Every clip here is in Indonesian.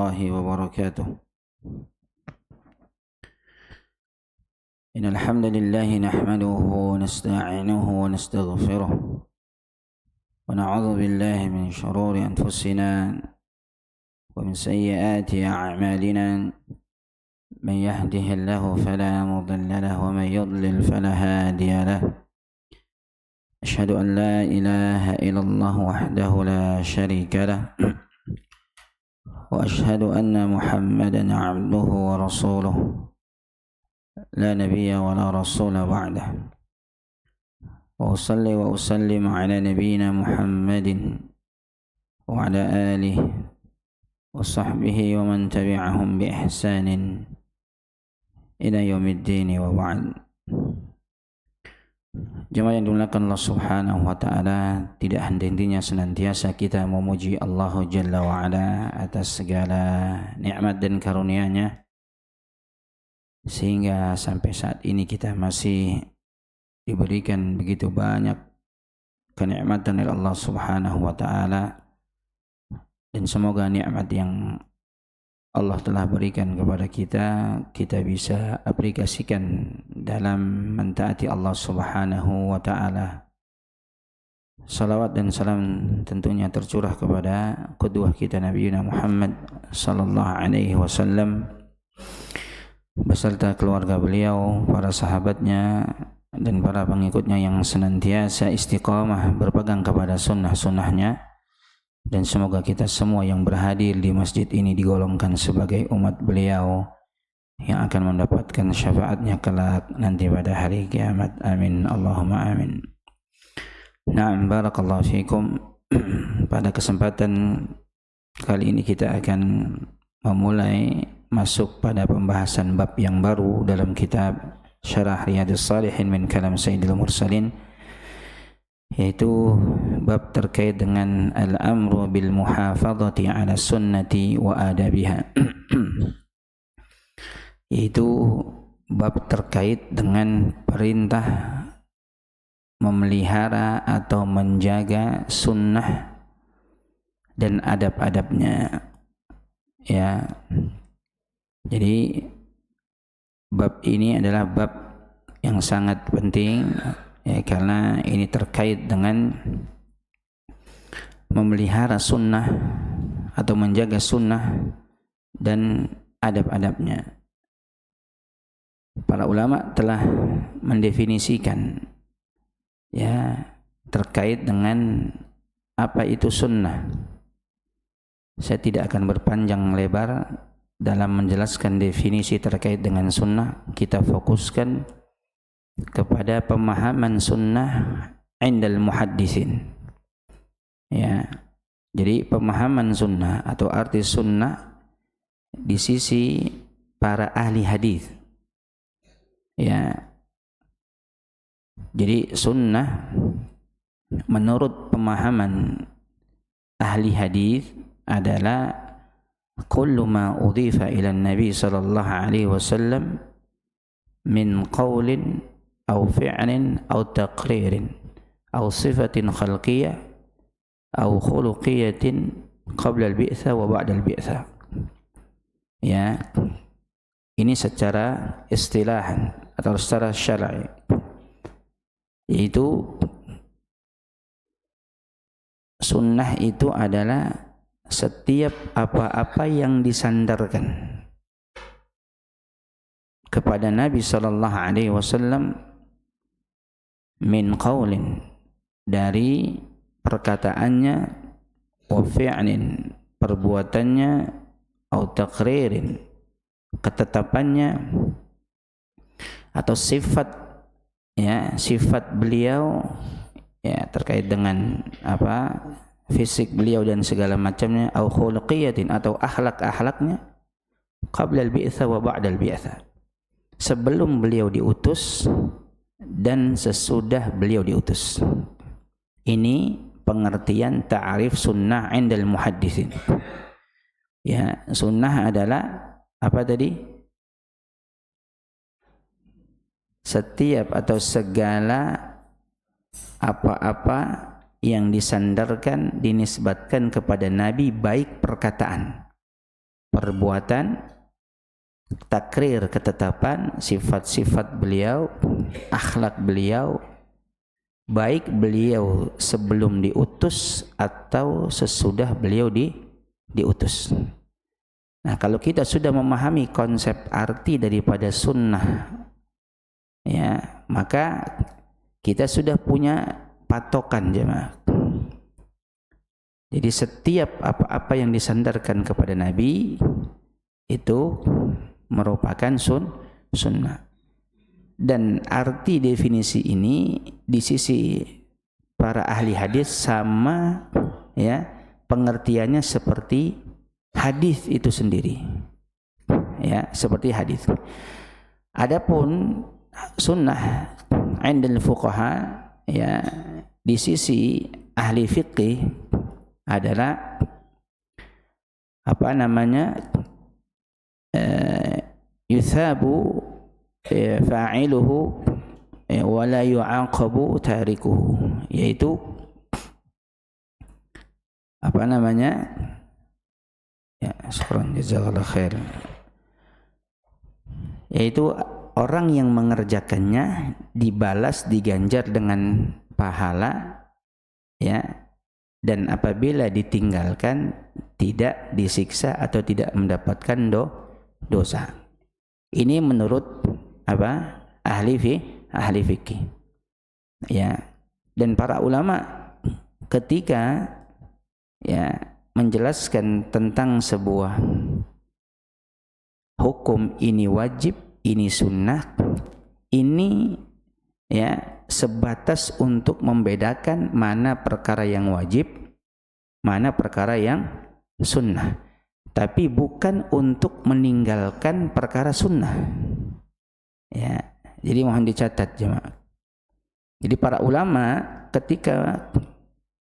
الله وبركاته. إن الحمد لله نحمده ونستعينه ونستغفره ونعوذ بالله من شرور أنفسنا ومن سيئات أعمالنا. من يهده الله فلا مضل له ومن يضلل فلا هادي له. أشهد أن لا إله إلا الله وحده لا شريك له وأشهد أن محمدا عبده ورسوله لا نبي ولا رسول بعده. وأصلي وأسلم على نبينا محمد وعلى آله وصحبه ومن تبعهم بإحسان إلى يوم الدين وبعد. Jemaah yang dimuliakan Allah Subhanahu wa taala, tidak henti-hentinya senantiasa kita memuji Allah Jalla wa Ala atas segala nikmat dan karunia-Nya, sehingga sampai saat ini kita masih diberikan begitu banyak kenikmatan dari Allah Subhanahu wa taala, dan semoga nikmat yang Allah telah berikan kepada kita bisa aplikasikan dalam mentaati Allah Subhanahu wa taala. Salawat dan salam tentunya tercurah kepada qudwah kita Nabi Muhammad sallallahu alaihi wasallam beserta keluarga beliau, para sahabatnya dan para pengikutnya yang senantiasa istiqamah berpegang kepada sunnah-sunnahnya. Dan semoga kita semua yang berhadir di masjid ini digolongkan sebagai umat beliau yang akan mendapatkan syafaatnya kelak nanti pada hari kiamat. Amin Allahumma amin. Na'am, barakallahu fikum. Pada kesempatan kali ini kita akan memulai masuk pada pembahasan bab yang baru dalam kitab Syarah Riyadhus Shalihin min Kalam Sayyidil Mursalin, yaitu bab terkait dengan al-amru bil muhafadhati ala sunnati wa adabiha. Yaitu bab terkait dengan perintah memelihara atau menjaga sunnah dan adab-adabnya. Ya. Jadi bab ini adalah bab yang sangat penting, ya, karena ini terkait dengan memelihara sunnah atau menjaga sunnah dan adab-adabnya. Para ulama telah mendefinisikan, ya, terkait dengan apa itu sunnah. Saya tidak akan berpanjang lebar dalam menjelaskan definisi terkait dengan sunnah. Kita fokuskan kepada pemahaman sunnah indal muhaddisin. Ya, jadi pemahaman sunnah atau arti sunnah di sisi para ahli hadis. Ya, jadi sunnah menurut pemahaman ahli hadis adalah kullu ma udhifa ila Nabi sallallahu alaihi wasallam min qaulin أو فعل أو تقرير أو صفة خلقية أو خلقية قبل البعثة وبعد البعثة. Ya, ini secara istilah atau secara syar'i, yaitu sunnah itu adalah setiap apa-apa yang disandarkan kepada Nabi sallallahu alaihi wasallam min qaulin, dari perkataannya, wa fi'lin, perbuatannya, au taqririn, ketetapannya, atau sifat, ya, sifat beliau, ya, terkait dengan apa, fisik beliau dan segala macamnya, au khuluqiyatin, atau akhlak-akhlaknya, qabla al-bi'tsah wa ba'da al-bi'tsah, sebelum beliau diutus dan sesudah beliau diutus. Ini pengertian ta'arif sunnah indal muhaddisin. Ya, sunnah adalah apa tadi? Setiap atau segala apa-apa yang disandarkan, dinisbatkan kepada Nabi, baik perkataan perbuatan, takrir ketetapan, sifat-sifat beliau, akhlak beliau, baik beliau sebelum diutus atau sesudah beliau diutus. Nah, kalau kita sudah memahami konsep arti daripada sunnah, ya, maka kita sudah punya patokan, jemaah. Jadi setiap apa-apa yang disandarkan kepada Nabi itu merupakan sunnah. Dan arti definisi ini di sisi para ahli hadis sama, ya, pengertiannya seperti hadis itu sendiri, ya, seperti hadis. Adapun sunnah indal fuqaha, ya, di sisi ahli fiqih adalah apa namanya, yuthabu fa'iluhu wa la yu'aqabu tarikuhu, yaitu apa namanya, ya, syukran jazakallahu khair, yaitu orang yang mengerjakannya dibalas, diganjar dengan pahala, ya, dan apabila ditinggalkan tidak disiksa atau tidak mendapatkan dosa. Ini menurut apa? ahli fikih. Ya. Dan para ulama ketika, ya, menjelaskan tentang sebuah hukum, ini wajib, ini sunnah, ini, ya, sebatas untuk membedakan mana perkara yang wajib, mana perkara yang sunnah, tapi bukan untuk meninggalkan perkara sunnah, ya. Jadi mohon dicatat, jemaah. Jadi para ulama ketika,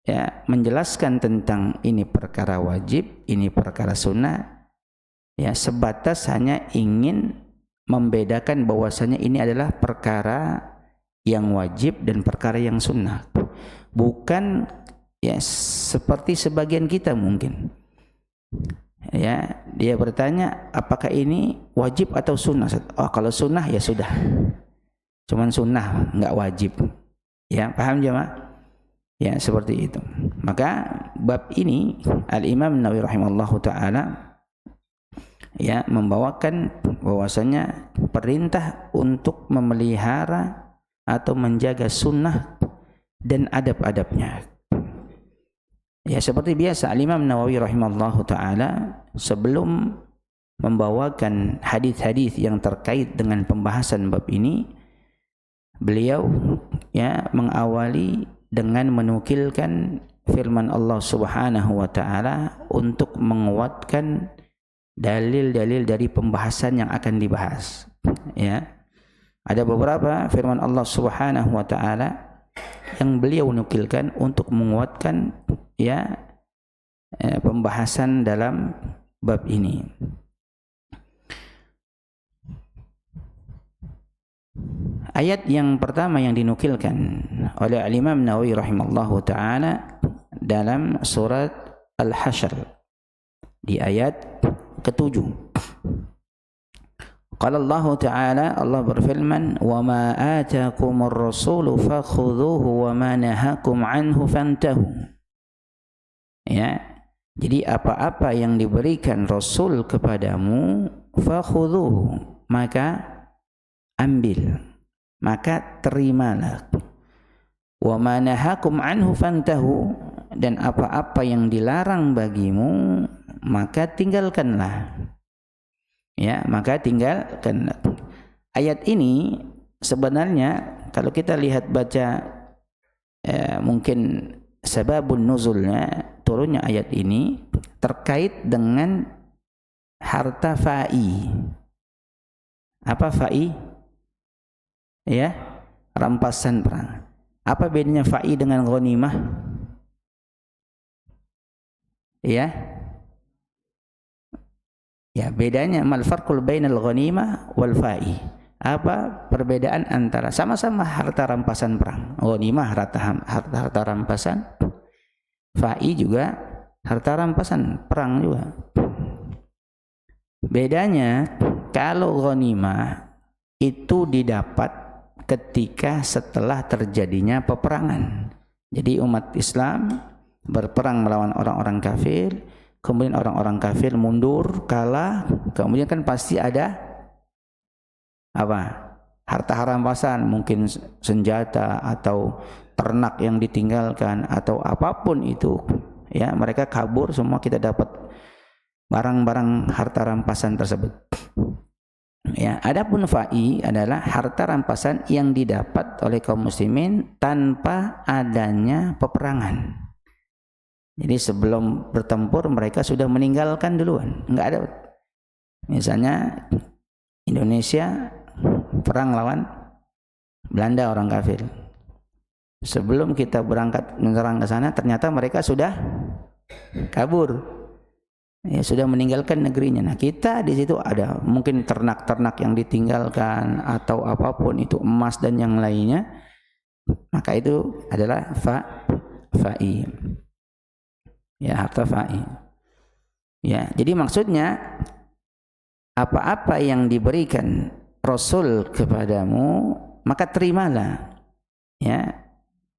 ya, menjelaskan tentang ini perkara wajib, ini perkara sunnah, ya, sebatas hanya ingin membedakan bahwasanya ini adalah perkara yang wajib dan perkara yang sunnah. Bukan, ya, seperti sebagian kita mungkin, ya, dia bertanya apakah ini wajib atau sunnah. Oh, kalau sunnah ya sudah, cuman sunnah, enggak wajib, ya, paham jemaah? Ya, seperti itu. Maka bab ini Al-Imam Nawawi rahimahullahu taala, ya, membawakan bahwasanya perintah untuk memelihara atau menjaga sunnah dan adab-adabnya. Ya, seperti biasa Al-Imam Nawawi rahimahullahu taala sebelum membawakan hadis-hadis yang terkait dengan pembahasan bab ini, beliau, ya, mengawali dengan menukilkan firman Allah Subhanahu wa taala untuk menguatkan dalil-dalil dari pembahasan yang akan dibahas, ya. Ada beberapa firman Allah Subhanahu wa taala yang beliau nukilkan untuk menguatkan, ya, pembahasan dalam bab ini. Ayat yang pertama yang dinukilkan oleh Al-Imam Nawawi rahimahullahu taala dalam surat Al-Hasyr di ayat ke-7. Qala Allah taala, Allah berfirman, "Wa ma ataakumur rasulu fakhudhuhu wa ma nahakum anhu fantahu." Ya. Jadi apa-apa yang diberikan Rasul kepadamu, fakhudhuhu, maka ambil, maka terimalah. Wa ma nahakum anhu fantahu, dan apa-apa yang dilarang bagimu maka tinggalkanlah. Ya, maka tinggalkanlah. Ayat ini sebenarnya kalau kita lihat baca, mungkin sababun nuzulnya, turunnya ayat ini terkait dengan harta fa'i. Apa fa'i? Ya, rampasan perang. Apa bedanya fa'i dengan ghanimah? Ya. Ya, bedanya mal farqul bainal ghanimah wal fa'i. Apa perbedaan antara, sama-sama harta rampasan perang. Ghanimah harta rampasan, fa'i juga harta rampasan perang juga. Bedanya kalau ghanimah itu didapat ketika setelah terjadinya peperangan. Jadi umat Islam berperang melawan orang-orang kafir, kemudian orang-orang kafir mundur, kalah, kemudian kan pasti ada apa? Harta rampasan, mungkin senjata atau ternak yang ditinggalkan atau apapun itu. Ya, mereka kabur, semua kita dapat barang-barang harta rampasan tersebut. Ya, adapun fa'i adalah harta rampasan yang didapat oleh kaum muslimin tanpa adanya peperangan. Jadi sebelum bertempur mereka sudah meninggalkan duluan, enggak ada. Misalnya Indonesia perang lawan Belanda, orang kafir. Sebelum kita berangkat menyerang ke sana, ternyata mereka sudah kabur. Ya, sudah meninggalkan negerinya. Nah, kita di situ ada mungkin ternak-ternak yang ditinggalkan atau apapun itu, emas dan yang lainnya. Maka itu adalah fa'i. Ya, harta fa'i. Ya, jadi maksudnya apa-apa yang diberikan Rasul kepadamu, maka terimalah. Ya.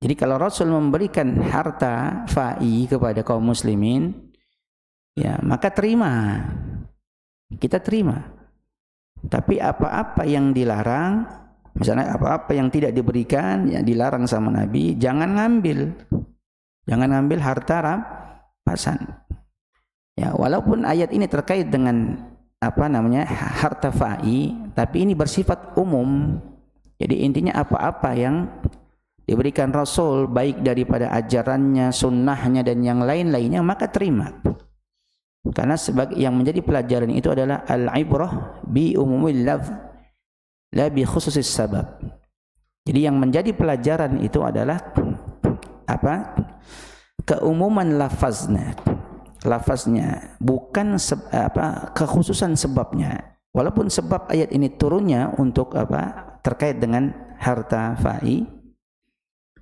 Jadi kalau Rasul memberikan harta fa'i kepada kaum muslimin, ya, maka terima. Kita terima. Tapi apa-apa yang dilarang, misalnya apa-apa yang tidak diberikan, ya dilarang sama Nabi, jangan ngambil. Jangan ngambil harta rampasan. Ya, walaupun ayat ini terkait dengan harta fa'i, tapi ini bersifat umum. Jadi intinya apa-apa yang diberikan Rasul, baik daripada ajarannya, sunnahnya dan yang lain-lainnya, maka terima. Karena sebagai yang menjadi pelajaran itu adalah al-ibrah bi umumil lafz la bi khususis sabab. Jadi yang menjadi pelajaran itu adalah keumuman lafaznya, bukan kekhususan sebabnya. Walaupun sebab ayat ini turunnya untuk terkait dengan harta fa'i,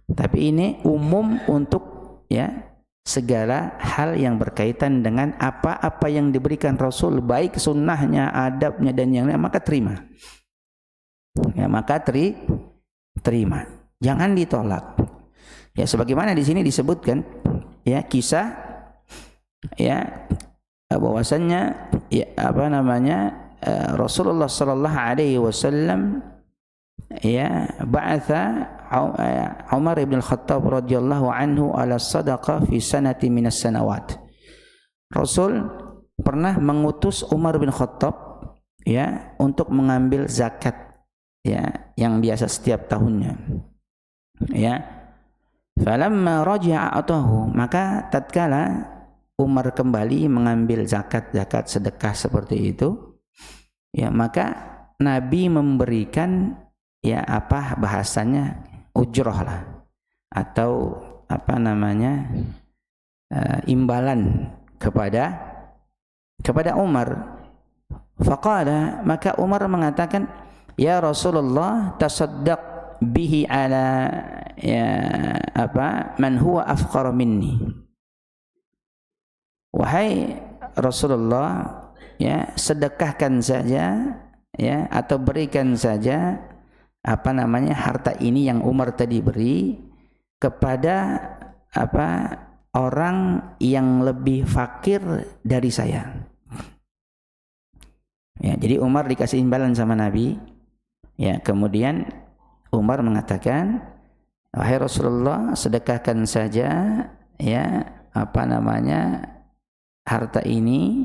tapi ini umum untuk segala hal yang berkaitan dengan apa-apa yang diberikan Rasul, baik sunnahnya, adabnya dan yang lain, maka terima. Ya, maka terima. Jangan ditolak. Ya, sebagaimana di sini disebutkan ya kisah bahwasannya Rasulullah sallallahu alaihi wasallam ba'atha Umar ibn al-Khattab radhiyallahu anhu ala sadaqah fi sanati minas sanawat. Rasul pernah mengutus Umar bin Khattab untuk mengambil zakat yang biasa setiap tahunnya. Falamma raja'a atahu, maka tatkala Umar kembali mengambil zakat sedekah seperti itu, maka Nabi memberikan bahasanya ujroh lah, atau imbalan kepada Umar. Faqala, maka Umar mengatakan, ya Rasulullah, tasaddaq bihi ala man huwa afqara minni. Wahai Rasulullah, sedekahkan saja atau berikan saja harta ini yang Umar tadi beri kepada orang yang lebih fakir dari saya. Jadi Umar dikasih imbalan sama Nabi. Kemudian Umar mengatakan, wahai Rasulullah, sedekahkan saja harta ini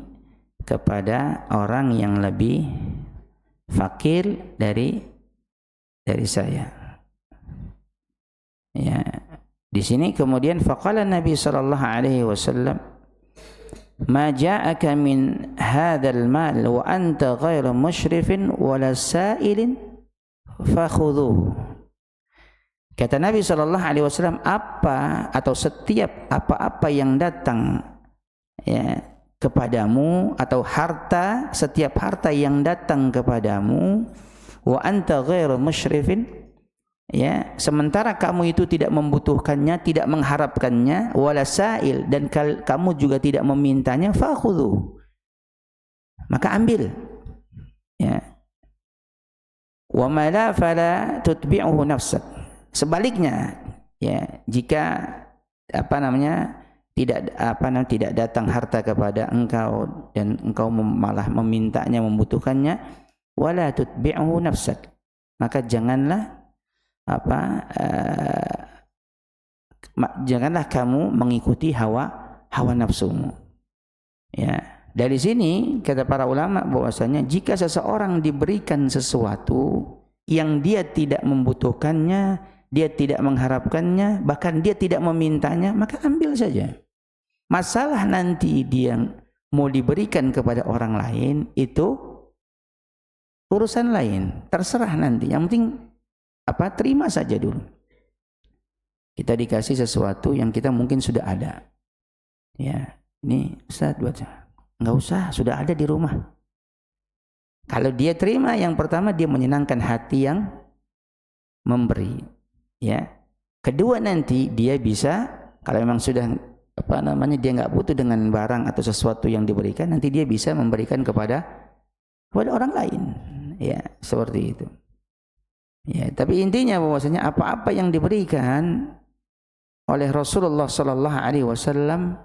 kepada orang yang lebih fakir dari saya. Di sini kemudian faqala Nabi sallallahu alaihi wasallam, ma ja'aka min hadzal mal wa anta ghairu musyrifin wala sa'ilin fakhudhuhu. Kata Nabi sallallahu alaihi wasallam, setiap apa-apa yang datang kepadamu, atau setiap harta yang datang kepadamu, wa anta ghairu musyrifin, sementara kamu itu tidak membutuhkannya, tidak mengharapkannya, wala sa'il, dan kamu juga tidak memintanya, fakhudhu, maka ambil. Ya. Wa ma la fala tutbi'uhu nafsak. Sebaliknya, ya, jika tidak datang harta kepada engkau dan engkau malah memintanya, membutuhkannya, wala tutbi'uhu nafsak, maka janganlah janganlah kamu mengikuti hawa nafsumu. Ya, dari sini kata para ulama bahwasanya jika seseorang diberikan sesuatu yang dia tidak membutuhkannya, dia tidak mengharapkannya, bahkan dia tidak memintanya, maka ambil saja. Masalah nanti dia mau diberikan kepada orang lain itu urusan lain, terserah nanti. Yang penting terima saja dulu. Kita dikasih sesuatu yang kita mungkin sudah ada. Ya, ini Ustaz buat saya. Enggak usah, sudah ada di rumah. Kalau dia terima, yang pertama dia menyenangkan hati yang memberi. Ya. Kedua nanti dia bisa, kalau memang sudah dia enggak butuh dengan barang atau sesuatu yang diberikan, nanti dia bisa memberikan kepada orang lain. Ya, seperti itu. Ya, tapi intinya bahwasanya apa-apa yang diberikan oleh Rasulullah sallallahu alaihi wasallam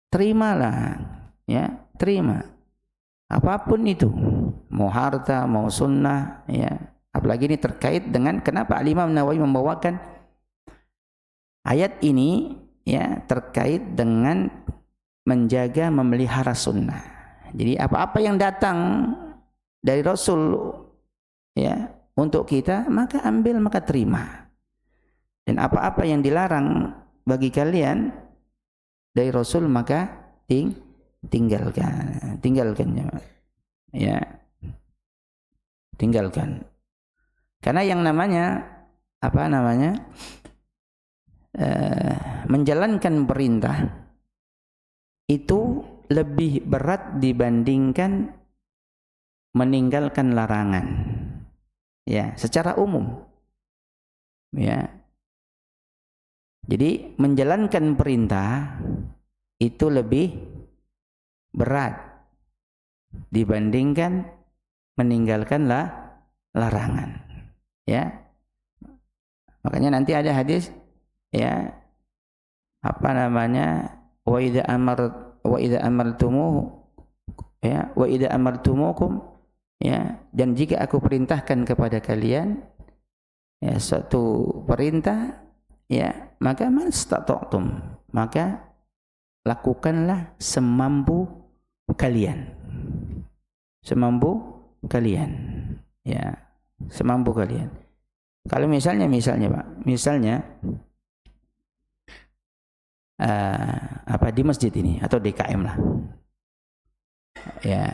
terimalah, ya, terima. Apapun itu, mau harta, mau sunnah, ya. Apalagi ini terkait dengan kenapa Imam Nawawi membawakan ayat ini, ya, terkait dengan menjaga, memelihara sunnah. Jadi apa-apa yang datang dari Rasul, ya, untuk kita, maka ambil, maka terima. Dan apa-apa yang dilarang bagi kalian dari Rasul, maka tinggalkan, ya, tinggalkan. Karena yang namanya menjalankan perintah itu lebih berat dibandingkan meninggalkan larangan. Ya, secara umum. Ya. Jadi menjalankan perintah itu lebih berat dibandingkan meninggalkan larangan. Ya. Makanya nanti ada hadis, ya, wa idza amartumukum, ya, dan jika aku perintahkan kepada kalian, ya, suatu perintah, ya, maka mastata'tum, maka lakukanlah semampu kalian, ya, semampu kalian. Kalau misalnya Pak, di masjid ini atau DKM lah, ya,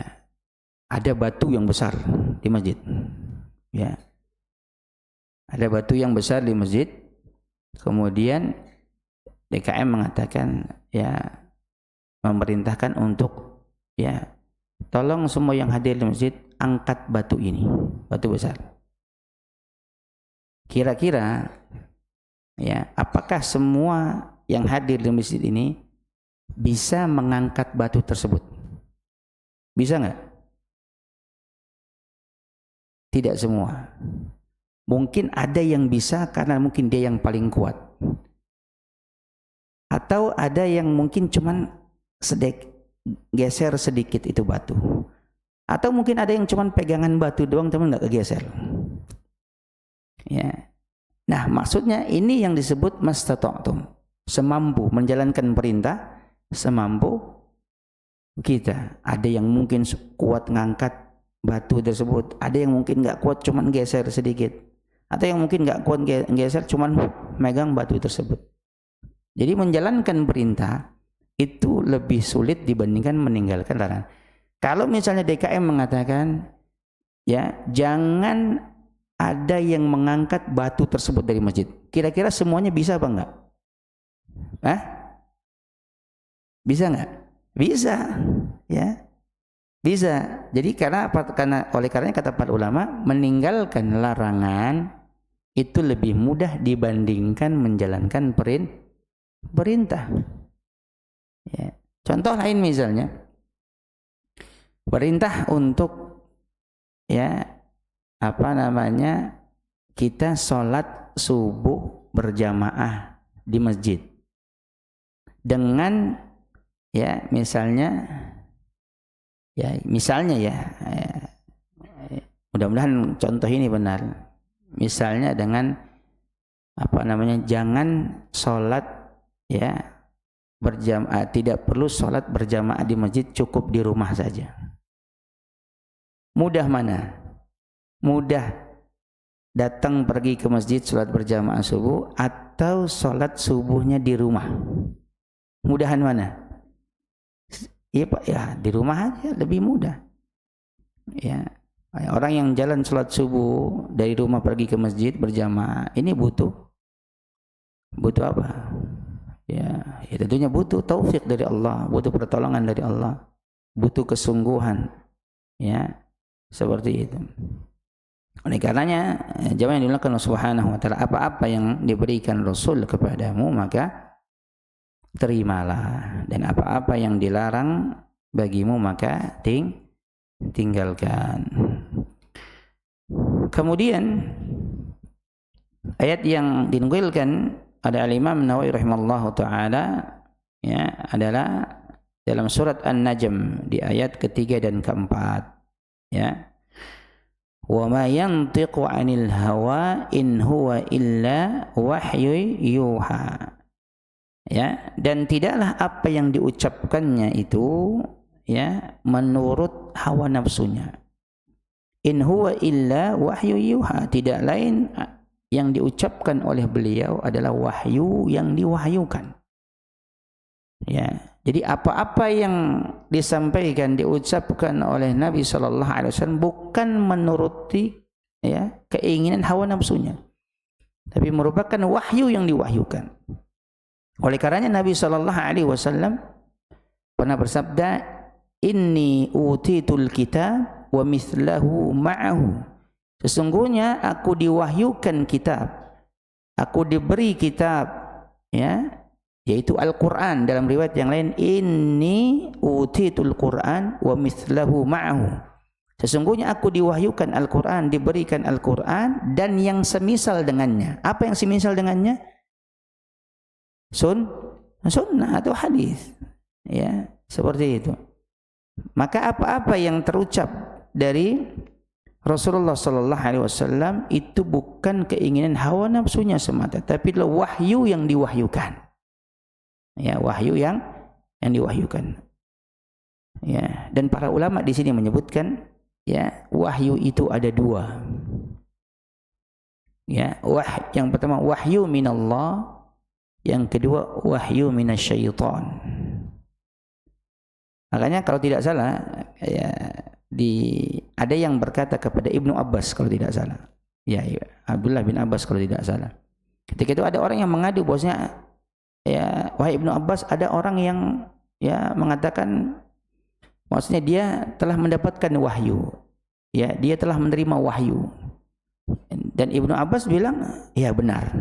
ada batu yang besar di masjid, ya, ada batu yang besar di masjid. Kemudian DKM mengatakan, ya, memerintahkan untuk, ya, tolong semua yang hadir di masjid angkat batu ini, batu besar. Kira-kira, ya, apakah semua yang hadir di masjid ini bisa mengangkat batu tersebut? Bisa enggak? Tidak semua. Mungkin ada yang bisa karena mungkin dia yang paling kuat. Atau ada yang mungkin cuman geser sedikit itu batu. Atau mungkin ada yang cuman pegangan batu doang cuman enggak kegeser. Ya. Nah, maksudnya ini yang disebut mastata'tum. Semampu menjalankan perintah, semampu kita. Ada yang mungkin kuat ngangkat batu tersebut, ada yang mungkin enggak kuat cuman geser sedikit. Atau yang mungkin enggak kuat geser cuman megang batu tersebut. Jadi menjalankan perintah itu lebih sulit dibandingkan meninggalkan larangan. Kalau misalnya DKM mengatakan, ya, jangan ada yang mengangkat batu tersebut dari masjid. Kira-kira semuanya bisa apa enggak? Bisa enggak? Bisa, ya. Bisa. Jadi oleh karena kata para ulama, meninggalkan larangan itu lebih mudah dibandingkan menjalankan perintah. Ya. Contoh lain misalnya, perintah untuk ya kita sholat subuh berjamaah di masjid dengan misalnya mudah-mudahan contoh ini benar. Misalnya dengan jangan sholat berjamaah, tidak perlu sholat berjamaah di masjid, cukup di rumah saja. Mudah mana? Mudah datang pergi ke masjid sholat berjamaah subuh atau sholat subuhnya di rumah? Mudahan mana? Iya Pak, di rumah aja lebih mudah. Orang yang jalan sholat subuh dari rumah pergi ke masjid berjamaah ini butuh apa? Tentunya butuh taufik dari Allah, butuh pertolongan dari Allah, butuh kesungguhan, seperti itu. Oleh karenanya, jamaah yang dimuliakan Allah Subhanahu wa taala, apa-apa yang diberikan Rasul kepadamu maka terimalah, dan apa-apa yang dilarang bagimu maka tinggalkan. Kemudian ayat yang dinukilkan ada Al-Imam Nawawi rahimallahu taala adalah dalam surat An-Najm di ayat ketiga dan keempat. Wa ma yantiqu 'anil hawa in huwa illa wahyu yuha. Dan tidaklah apa yang diucapkannya itu menurut hawa nafsunya. In huwa illa wahyu yuha, tidak lain yang diucapkan oleh beliau adalah wahyu yang diwahyukan. Jadi apa-apa yang disampaikan, diucapkan oleh Nabi sallallahu alaihi wasallam bukan menuruti keinginan hawa nafsunya, tapi merupakan wahyu yang diwahyukan. Oleh karenanya Nabi sallallahu alaihi wasallam pernah bersabda, "Inni utitul kitab wa mithlahu ma'ahu." Sesungguhnya aku diwahyukan kitab, aku diberi kitab, yaitu Al-Quran. Dalam riwayat yang lain, inni utitul Quran wa mithlahu ma'ahu. Sesungguhnya aku diwahyukan Al-Quran, diberikan Al-Quran dan yang semisal dengannya. Apa yang semisal dengannya? Sunnah atau hadis. Seperti itu. Maka apa-apa yang terucap dari Rasulullah sallallahu alaihi wasallam itu bukan keinginan hawa nafsunya semata, tapi adalah wahyu yang diwahyukan. Wahyu yang diwahyukan. Dan para ulama di sini menyebutkan wahyu itu ada dua. Yang pertama wahyu minallah, yang kedua wahyu minasyaitan. Makanya kalau tidak salah ada yang berkata kepada Ibnu Abbas kalau tidak salah. Abdullah bin Abbas kalau tidak salah. Ketika itu ada orang yang mengadu bahwasanya wahai Ibnu Abbas, ada orang yang mengatakan maksudnya dia telah mendapatkan wahyu. Dia telah menerima wahyu. Dan Ibnu Abbas bilang, ya benar.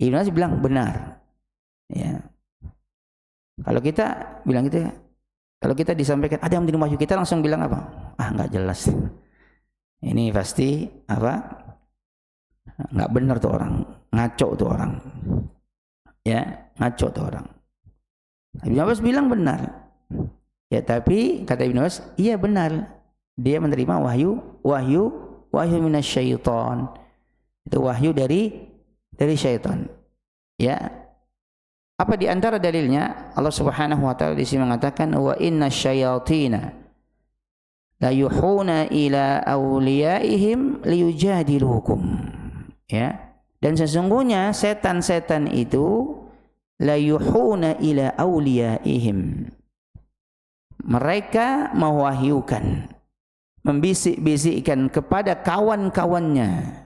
Ibnu Abbas bilang benar. Kalau kita bilang gitu, kalau kita disampaikan ada yang menerima wahyu, kita langsung bilang apa? Enggak jelas. Ini pasti enggak benar tuh orang, ngaco tuh orang. Ngaco tuh orang. Ibnu Abbas bilang benar. Tapi kata Ibnu Abbas, iya benar. Dia menerima wahyu minasyaiton. Itu wahyu dari syaitan. Apa di antara dalilnya? Allah Subhanahu wa taala di sini mengatakan wa innasyayatina la yuhuna ila awliyaihim liyujadilukum. Dan sesungguhnya setan-setan itu la yuhuna ila awliyaihim. Mereka mewahyukan, membisik-bisikkan kepada kawan-kawannya.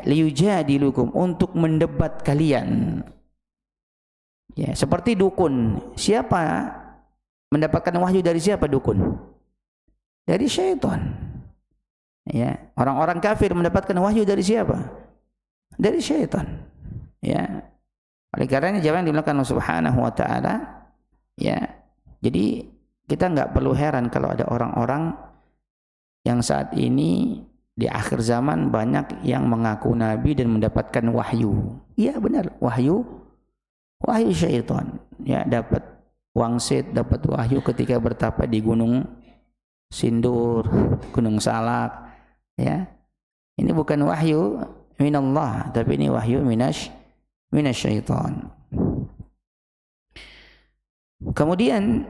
Liyujadilukum, untuk mendebat kalian. Seperti dukun. Siapa mendapatkan wahyu dari siapa dukun? Dari syaitan. Orang-orang kafir mendapatkan wahyu dari siapa? Dari syaitan. Oleh karena jangan dilakukan Allah Subhanahu wa taala. Jadi kita nggak perlu heran kalau ada orang-orang yang saat ini di akhir zaman banyak yang mengaku nabi dan mendapatkan wahyu. Iya benar, wahyu syaitan. Ya, dapat wangsit, dapat wahyu ketika bertapa di Gunung Sindur, Gunung Salak. Ya, ini bukan wahyu minallah, tapi ini wahyu minasyaitan. Kemudian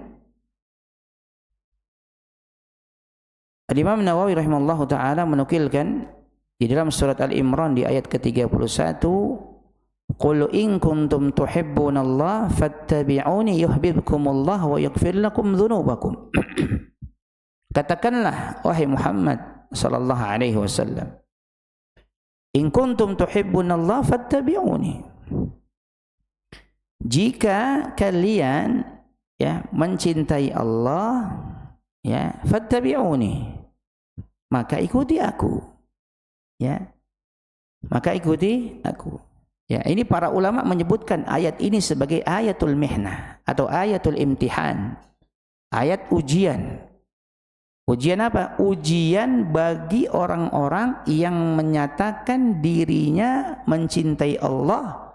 Imam Nawawi rahimahullahu taala menukilkan di dalam surat Al-Imran di ayat ke-31, "Qul in kuntum tuhibbunallaha fattabi'uni yuhibbukumullah wa yaghfir lakum dzunubakum." Katakanlah wahai Muhammad sallallahu alaihi wasallam, in kuntum tuhibbunallaha fattabi'uni. Jika kalian mencintai Allah, fattabi'uni, maka ikuti aku. Maka ikuti aku. Ini para ulama menyebutkan ayat ini sebagai ayatul mihnah atau ayatul imtihan. Ayat ujian. Ujian apa? Ujian bagi orang-orang yang menyatakan dirinya mencintai Allah.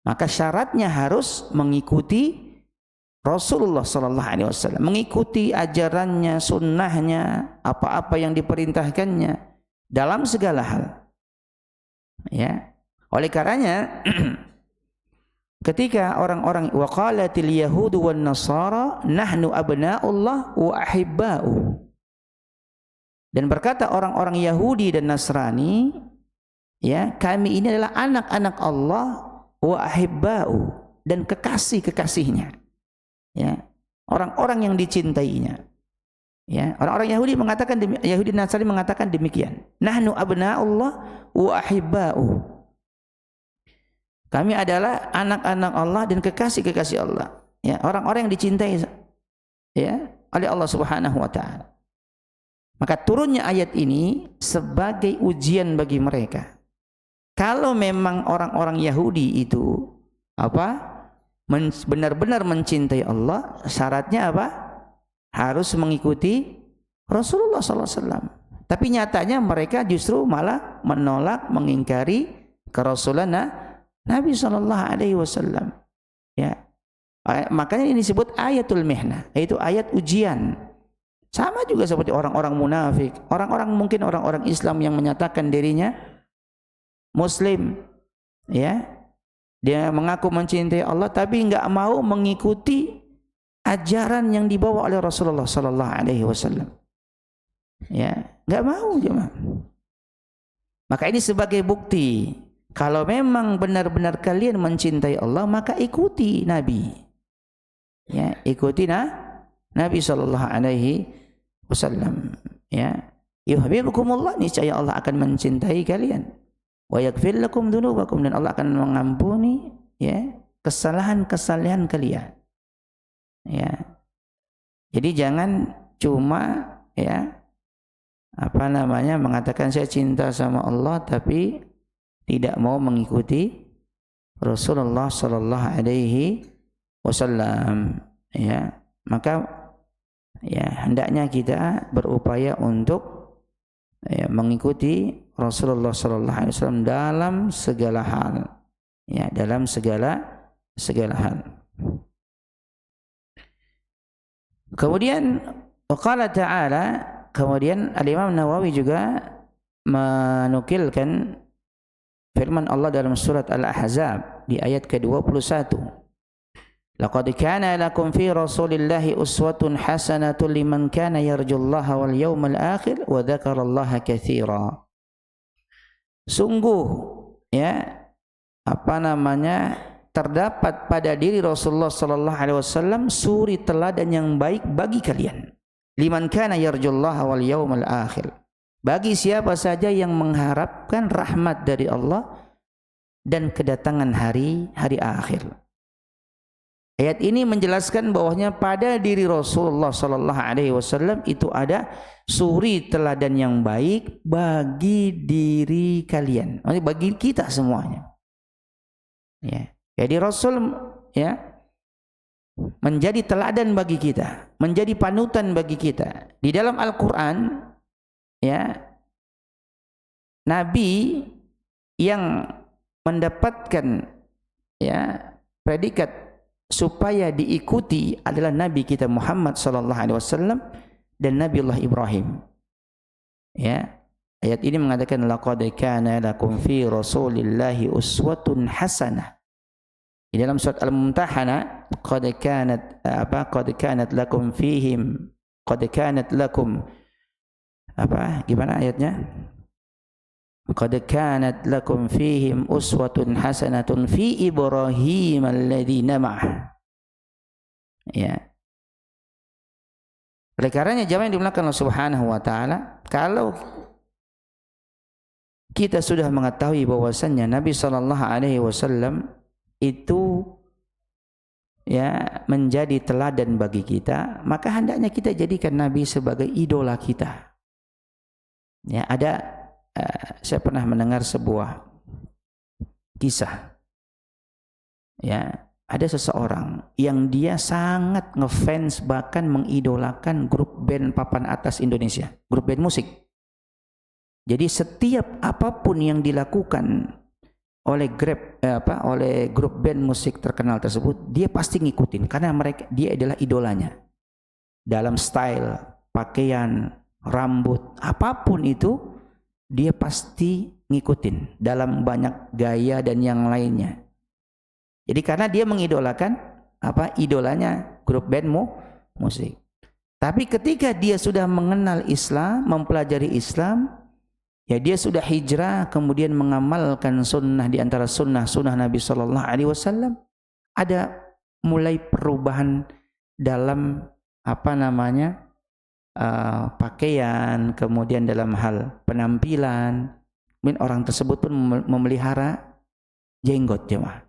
Maka syaratnya harus mengikuti Rasulullah sallallahu alaihi wasallam, mengikuti ajarannya, sunnahnya, apa-apa yang diperintahkannya dalam segala hal. Oleh karenanya ketika orang-orang waqalatil yahudu wan nasara nahnu abna'ullah wa ahibba'u, dan berkata orang-orang Yahudi dan Nasrani, kami ini adalah anak-anak Allah wa ahibba'u, dan kekasih-kekasihnya. Orang-orang yang dicintainya. Orang-orang Yahudi mengatakan, Yahudi dan Nasrani mengatakan demikian. Nahnu abna'ullah wa ahibba'u. Kami adalah anak-anak Allah dan kekasih-kekasih Allah. Orang-orang yang dicintai oleh Allah Subhanahu wa taala. Maka turunnya ayat ini sebagai ujian bagi mereka. Kalau memang orang-orang Yahudi itu benar-benar mencintai Allah, syaratnya apa? Harus mengikuti Rasulullah SAW. Tapi nyatanya mereka justru malah menolak, mengingkari kerasulan Nabi SAW. Makanya ini disebut ayatul mihnah, yaitu ayat ujian. Sama juga seperti orang-orang munafik, mungkin orang-orang Islam yang menyatakan dirinya Muslim, dia mengaku mencintai Allah tapi enggak mau mengikuti ajaran yang dibawa oleh Rasulullah sallallahu alaihi wasallam. Enggak mau jemaah. Maka ini sebagai bukti kalau memang benar-benar kalian mencintai Allah, maka ikuti Nabi. Ikuti Nabi sallallahu alaihi wasallam. Yuhibbukumullah, niscaya Allah akan mencintai kalian. Wa yaghfir lakum dzunubakum, dan Allah akan mengampuni kesalahan-kesalahan kalian. Jadi jangan cuma mengatakan saya cinta sama Allah tapi tidak mau mengikuti Rasulullah sallallahu alaihi wasallam. Maka hendaknya kita berupaya untuk mengikuti Rasulullah sallallahu alaihi wasallam dalam segala hal. Dalam segala hal. Kemudian waqala ta'ala, kemudian Al-Imam Nawawi juga menukilkan firman Allah dalam surat Al-Ahzab di ayat ke-21. Laqad kana lakum fi Rasulillahi uswatun hasanatun liman kana yarjullaha wal yawmal akhir wa dzakarallaha katsira. Sungguh terdapat pada diri Rasulullah sallallahu alaihi wasallam suri teladan yang baik bagi kalian. Liman kana yarjullaha wal yawmal akhir. Bagi siapa saja yang mengharapkan rahmat dari Allah dan kedatangan hari akhir. Ayat ini menjelaskan bahwasanya pada diri Rasulullah sallallahu alaihi wasallam itu ada suri teladan yang baik bagi diri kalian, bagi kita semuanya. Jadi Rasul menjadi teladan bagi kita, menjadi panutan bagi kita. Di dalam Al-Qur'an ya, nabi yang mendapatkan ya predikat supaya diikuti adalah nabi kita Muhammad sallallahu alaihi wasallam dan Nabiullah Ibrahim. Ya, ayat ini mengatakan laqad kana lakum fi rasulillahi uswatun hasanah. Di dalam surat Al-Mumtahanah, qad kanat lakum fihim gimana ayatnya? Qad kanat lakum fihim uswatun hasanatun fi Ibrahim alladzi nama'ah. Ya. Oleh karenanya jamaah yang dimuliakan Allah Subhanahu wa taala, kalau kita sudah mengetahui bahwasannya Nabi sallallahu alaihi wasallam itu ya menjadi teladan bagi kita, maka hendaknya kita jadikan Nabi sebagai idola kita. Ya, saya pernah mendengar sebuah kisah. Ya, ada seseorang yang dia sangat ngefans bahkan mengidolakan grup band papan atas Indonesia, grup band musik. Jadi setiap apapun yang dilakukan oleh grup band musik terkenal tersebut, dia pasti ngikutin karena dia adalah idolanya. Dalam style, pakaian, rambut, apapun itu dia pasti ngikutin dalam banyak gaya dan yang lainnya. Jadi karena dia mengidolakan idolanya grup band musik. Tapi ketika dia sudah mengenal Islam, mempelajari Islam, ya dia sudah hijrah kemudian mengamalkan sunnah di antara sunnah Nabi sallallahu alaihi wasallam, ada mulai perubahan dalam pakaian, kemudian dalam hal penampilan. Mungkin orang tersebut pun memelihara jenggot, jemaah.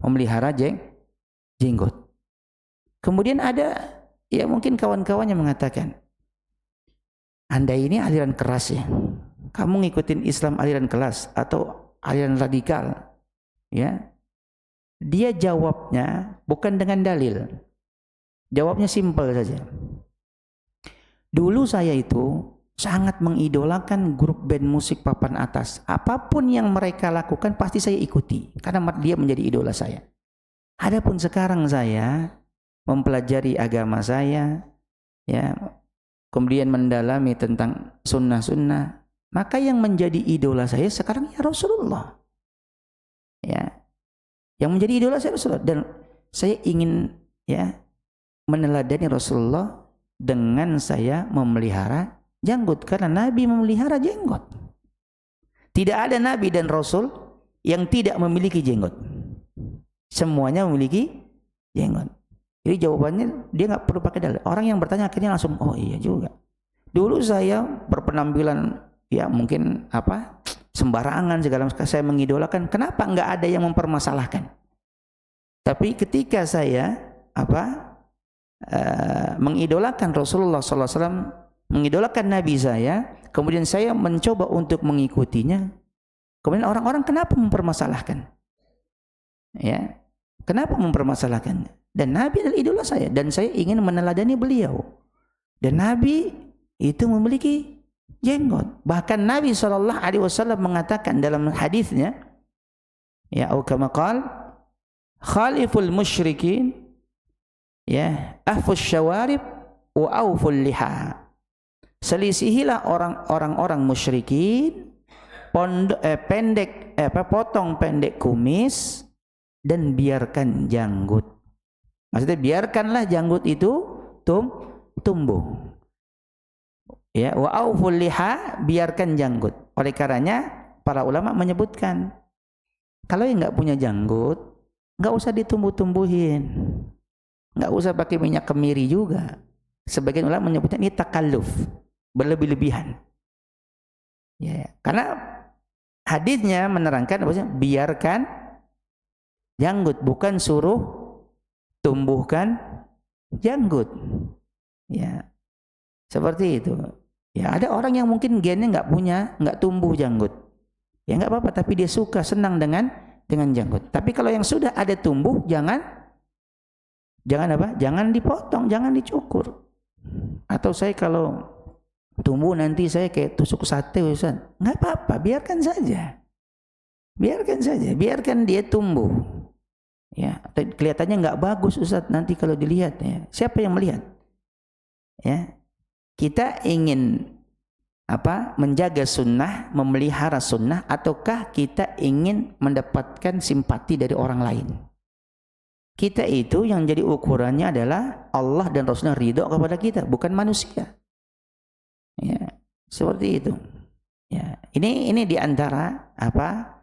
Memelihara jenggot. Kemudian ada ya mungkin kawan-kawannya mengatakan, Anda ini aliran keras ya. Kamu ngikutin Islam aliran keras atau aliran radikal? Ya. Dia jawabnya bukan dengan dalil. Jawabnya simpel saja. Dulu saya itu sangat mengidolakan grup band musik papan atas. Apapun yang mereka lakukan pasti saya ikuti karena dia menjadi idola saya. Adapun sekarang saya mempelajari agama saya, ya, kemudian mendalami tentang sunnah-sunnah, maka yang menjadi idola saya sekarang ya Rasulullah. Ya. Yang menjadi idola saya Rasulullah, dan saya ingin ya meneladani Rasulullah dengan saya memelihara janggut karena Nabi memelihara jenggot. Tidak ada Nabi dan Rasul yang tidak memiliki jenggot. Semuanya memiliki jenggot. Jadi jawabannya dia nggak perlu pakai dalil. Orang yang bertanya akhirnya langsung, oh iya juga. Dulu saya berpenampilan ya mungkin sembarangan segala macam, saya mengidolakan. Kenapa nggak ada yang mempermasalahkan? Tapi ketika saya mengidolakan Rasulullah SAW, mengidolakan Nabi saya, kemudian saya mencoba untuk mengikutinya, kemudian orang-orang kenapa mempermasalahkan? Ya, kenapa mempermasalahkan? Dan Nabi adalah idola saya, dan saya ingin meneladani beliau. Dan Nabi itu memiliki jenggot. Bahkan Nabi SAW mengatakan dalam hadisnya, ya, au kama qala, khaliful musyrikin, ya, ahfus syawarib wa auful liha. Selisihilah orang-orang musyrikin, potong pendek kumis dan biarkan janggut. Maksudnya biarkanlah janggut itu tumbuh. Ya, wa auful liha, biarkan janggut. Oleh karenanya para ulama menyebutkan kalau yang enggak punya janggut enggak usah ditumbuh-tumbuhin. Enggak usah pakai minyak kemiri juga. Sebagian ulama menyebutnya ini takalluf, berlebih-lebihan. Ya, karena hadisnya menerangkan biarkan janggut, bukan suruh tumbuhkan janggut. Ya, seperti itu. Ya, ada orang yang mungkin gennya nggak tumbuh janggut. Ya nggak apa-apa, tapi dia suka, senang dengan janggut. Tapi kalau yang sudah ada tumbuh, jangan jangan apa? Jangan dipotong, jangan dicukur. Atau saya kalau tumbuh nanti saya kayak tusuk sate, Ustaz. Enggak apa-apa, biarkan saja. Biarkan dia tumbuh. Ya, kelihatannya enggak bagus, Ustaz, nanti kalau dilihat ya. Siapa yang melihat? Ya. Kita ingin apa? Menjaga sunnah, memelihara sunnah, ataukah kita ingin mendapatkan simpati dari orang lain? Kita itu yang jadi ukurannya adalah Allah dan Rasulnya ridho kepada kita, bukan manusia. Ya, seperti itu. Ya, ini diantara apa?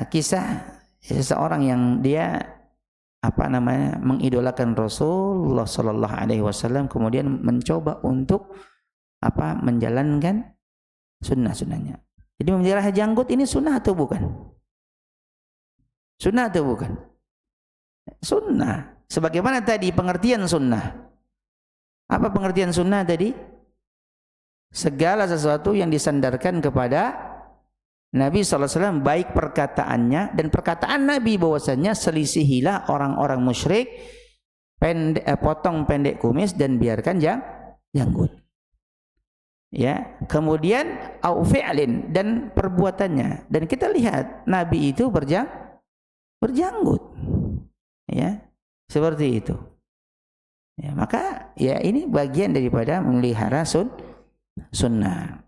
Kisah seseorang yang dia apa namanya mengidolakan Rasulullah Sallallahu Alaihi Wasallam, kemudian mencoba untuk apa? Menjalankan sunnah-sunnahnya. Jadi memelihara janggut ini sunnah atau bukan? Sunnah atau bukan? Sunnah. Sebagaimana tadi pengertian sunnah. Apa pengertian sunnah tadi? Segala sesuatu yang disandarkan kepada Nabi SAW, baik perkataannya dan perkataan Nabi bahwasannya selisihilah orang-orang musyrik, potong pendek kumis dan biarkan janggut. Ya, kemudian au fi'lin, dan perbuatannya. Dan kita lihat Nabi itu berjanggut. Ya, seperti itu. Ya, maka ya ini bagian daripada memelihara sunnah.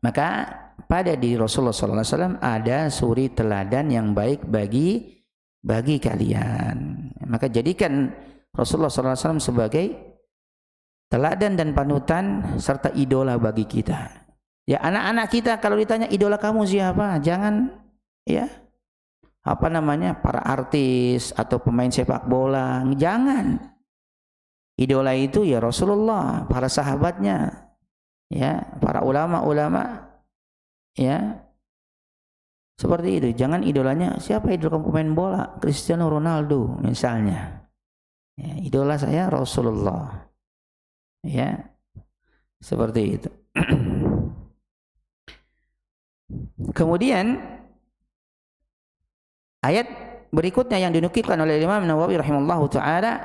Maka pada diri Rasulullah SAW ada suri teladan yang baik bagi kalian. Maka jadikan Rasulullah SAW sebagai teladan dan panutan serta idola bagi kita. Ya, anak-anak kita kalau ditanya idola kamu siapa, jangan ya apa namanya para artis atau pemain sepak bola, jangan. Idola itu ya Rasulullah, para sahabatnya, ya para ulama-ulama, ya seperti itu. Jangan idolanya siapa idola kamu pemain bola, Cristiano Ronaldo misalnya. Ya, idola saya Rasulullah. Ya, seperti itu. Kemudian ayat berikutnya yang dinukilkan oleh Imam Nawawi rahimahullahu taala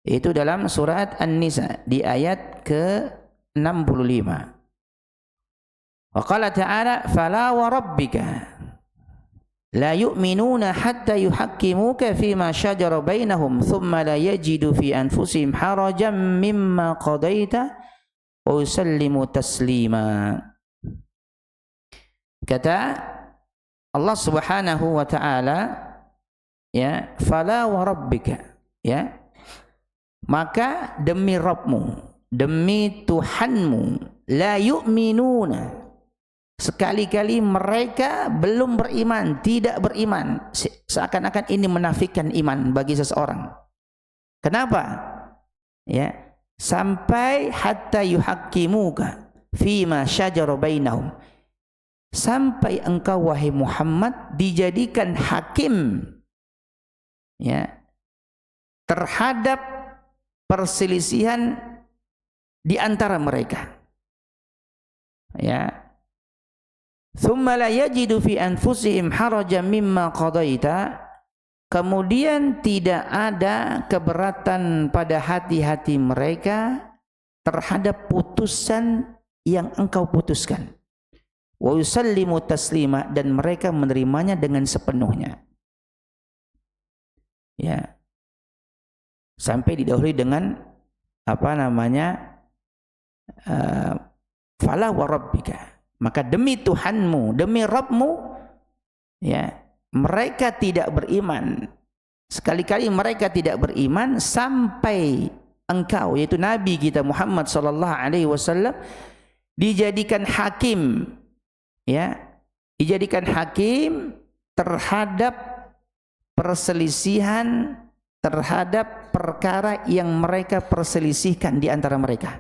itu dalam surat An-Nisa di ayat ke-65. Wa qala ta'ala fala wa rabbika la yu'minuna hatta yuhakkimuka fima shajara bainahum thumma la yajidu fi anfusihim harajan mimma qadaita wa yusallimu taslima. Kata Allah Subhanahu wa taala, ya, fala wa rabbika, ya, maka demi Rabbmu, demi Tuhanmu, la yu'minuna, sekali-kali mereka belum beriman, tidak beriman, seakan-akan ini menafikan iman bagi seseorang. Kenapa? Ya, sampai hatta yuhakkimuka fima syajara bainahum, sampai engkau wahai Muhammad dijadikan hakim, ya, terhadap perselisihan di antara mereka. Ya. Thumma la yajidu fi anfusihim harajan mimma qadaita, kemudian tidak ada keberatan pada hati-hati mereka terhadap putusan yang engkau putuskan. Wa yusallimu taslima, dan mereka menerimanya dengan sepenuhnya. Ya. Sampai didahului dengan apa namanya fala wa rabbika, maka demi Tuhanmu, demi Rabbmu, ya, mereka tidak beriman. Sekali-kali mereka tidak beriman sampai engkau, yaitu Nabi kita Muhammad sallallahu alaihi wasallam, dijadikan hakim, ya, dijadikan hakim terhadap perselisihan, terhadap perkara yang mereka perselisihkan di antara mereka.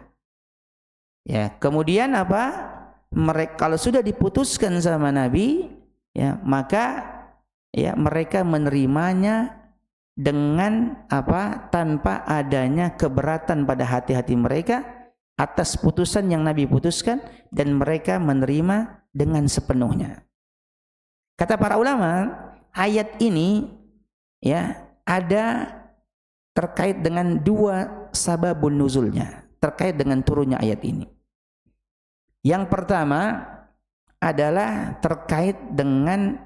Ya, kemudian apa? Mereka kalau sudah diputuskan sama Nabi, ya, maka ya mereka menerimanya dengan apa? Tanpa adanya keberatan pada hati-hati mereka atas putusan yang Nabi putuskan, dan mereka menerima dengan sepenuhnya. Kata para ulama, ayat ini ya ada terkait dengan dua sababun nuzulnya, terkait dengan turunnya ayat ini. Yang pertama adalah terkait dengan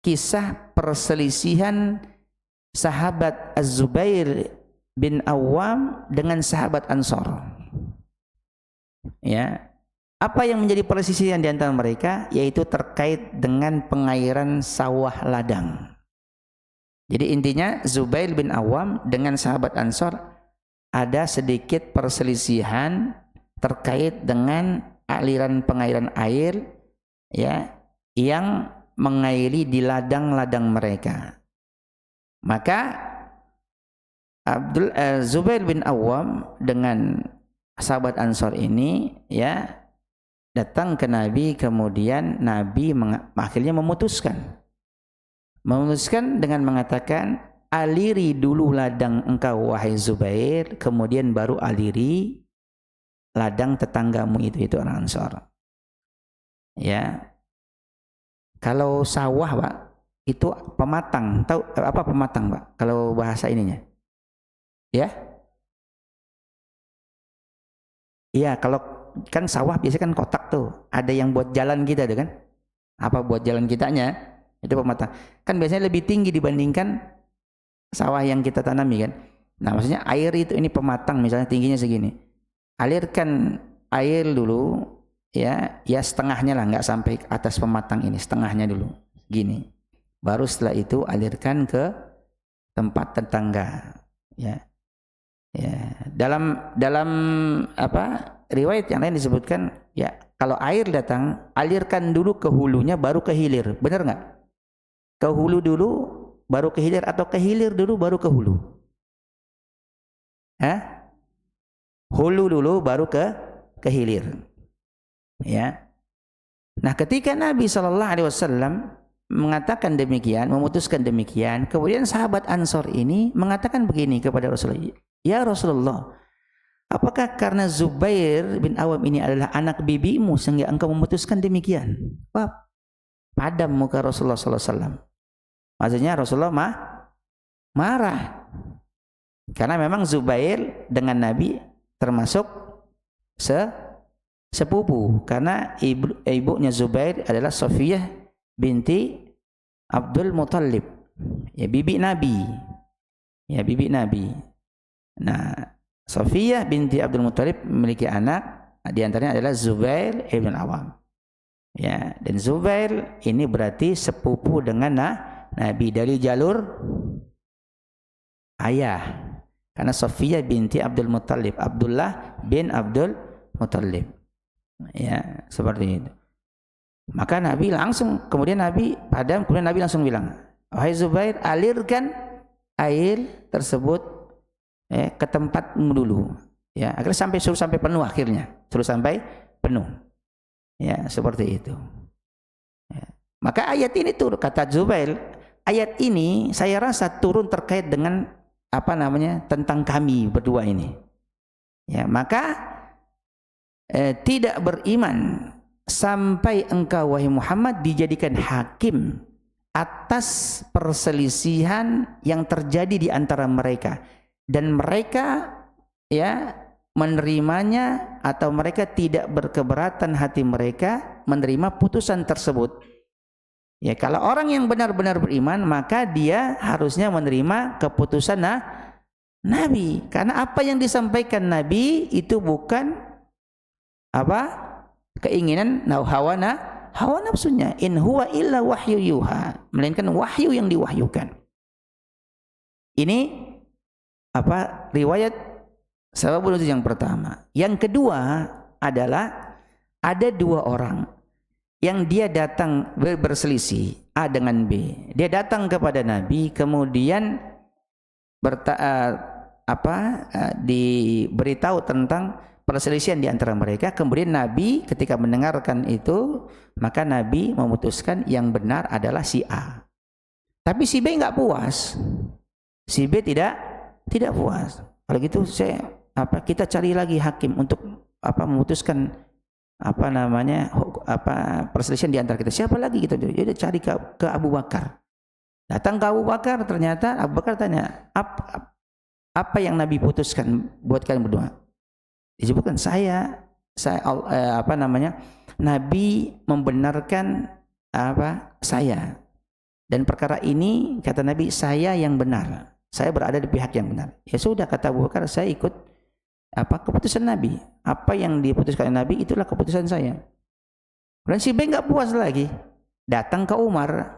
kisah perselisihan sahabat Az-Zubair bin Awam dengan sahabat Ansor. Ya, apa yang menjadi perselisihan di antara mereka, yaitu terkait dengan pengairan sawah ladang. Jadi intinya Zubair bin Awam dengan sahabat Ansor ada sedikit perselisihan terkait dengan aliran pengairan air, ya, yang mengairi di ladang-ladang mereka. Maka Zubair bin Awam dengan sahabat Ansor ini, ya, datang ke Nabi, kemudian Nabi akhirnya memutuskan dengan mengatakan, aliri dulu ladang engkau wahai Zubair, kemudian baru aliri ladang tetanggamu itu orang Ansor. Ya, kalau sawah, Pak, itu pematang. Tahu apa pematang, Pak? Kalau bahasa ininya, ya? Iya, kalau kan sawah biasanya kan kotak tuh, ada yang buat jalan kita tuh kan? Apa buat jalan kitanya? Itu pematang. Kan biasanya lebih tinggi dibandingkan sawah yang kita tanami kan. Nah, maksudnya air itu ini pematang, misalnya tingginya segini. Alirkan air dulu, ya setengahnya lah, nggak sampai atas pematang ini, setengahnya dulu, gini. Baru setelah itu alirkan ke tempat tetangga, ya. Ya, dalam riwayat yang lain disebutkan, ya, kalau air datang, alirkan dulu ke hulunya baru ke hilir. Benar nggak? Ke hulu dulu baru ke hilir, atau ke hilir dulu baru ke hulu? Hulu dulu baru ke hilir. Ya. Nah, ketika Nabi SAW mengatakan demikian, memutuskan demikian, kemudian sahabat Ansor ini mengatakan begini kepada Rasulullah, ya Rasulullah, apakah karena Zubair bin Awam ini adalah anak bibimu sehingga engkau memutuskan demikian? Wah, padam muka Rasulullah SAW. Maksudnya Rasulullah marah, karena memang Zubair dengan Nabi termasuk sepupu, karena ibunya Zubair adalah Safiyah binti Abdul Muttalib, ya, bibi Nabi. Nah, Safiyah binti Abdul Muttalib memiliki anak, di antaranya adalah Zubair ibn Awam. Ya, dan Zubair ini berarti sepupu dengan Nabi dari jalur ayah. Karena Safiyah binti Abdul Muttalib, Abdullah bin Abdul Muttalib. Ya, seperti itu. Maka Nabi kemudian Nabi langsung bilang, wahai Zubair, alirkan air tersebut ke tempatmu dulu, ya, akhirnya suruh sampai penuh, ya, seperti itu. Ya. Maka ayat ini turun, kata Zubair, ayat ini saya rasa turun terkait dengan tentang kami berdua ini, ya, maka tidak beriman sampai engkau wahai Muhammad dijadikan hakim atas perselisihan yang terjadi di antara mereka, dan mereka, ya, menerimanya atau mereka tidak berkeberatan hati mereka menerima putusan tersebut. Ya, kalau orang yang benar-benar beriman, maka dia harusnya menerima keputusan Nabi, karena apa yang disampaikan Nabi itu bukan keinginan hawa nafsunya, in huwa illa wahyu yuha, melainkan wahyu yang diwahyukan. Ini riwayat sababun nuzul yang pertama. Yang kedua adalah ada dua orang yang dia datang berselisih, A dengan B. Dia datang kepada Nabi, kemudian diberitahu tentang perselisihan di antara mereka. Kemudian Nabi ketika mendengarkan itu, maka Nabi memutuskan yang benar adalah si A. Tapi si B enggak puas. Si B tidak puas. Kalau gitu kita cari lagi hakim untuk memutuskan perselisihan di antara kita. Siapa lagi kita? Dia cari ke Abu Bakar. Datang ke Abu Bakar, ternyata Abu Bakar tanya, apa yang Nabi putuskan buat kalian berdua? Disebutkan Nabi membenarkan saya, dan perkara ini kata Nabi, saya yang benar, saya berada di pihak yang benar. Ya sudah, kata Abu Bakar, saya ikut keputusan Nabi. Apa yang diputuskan Nabi, itulah keputusan saya. Dan si B nggak puas lagi, datang ke Umar,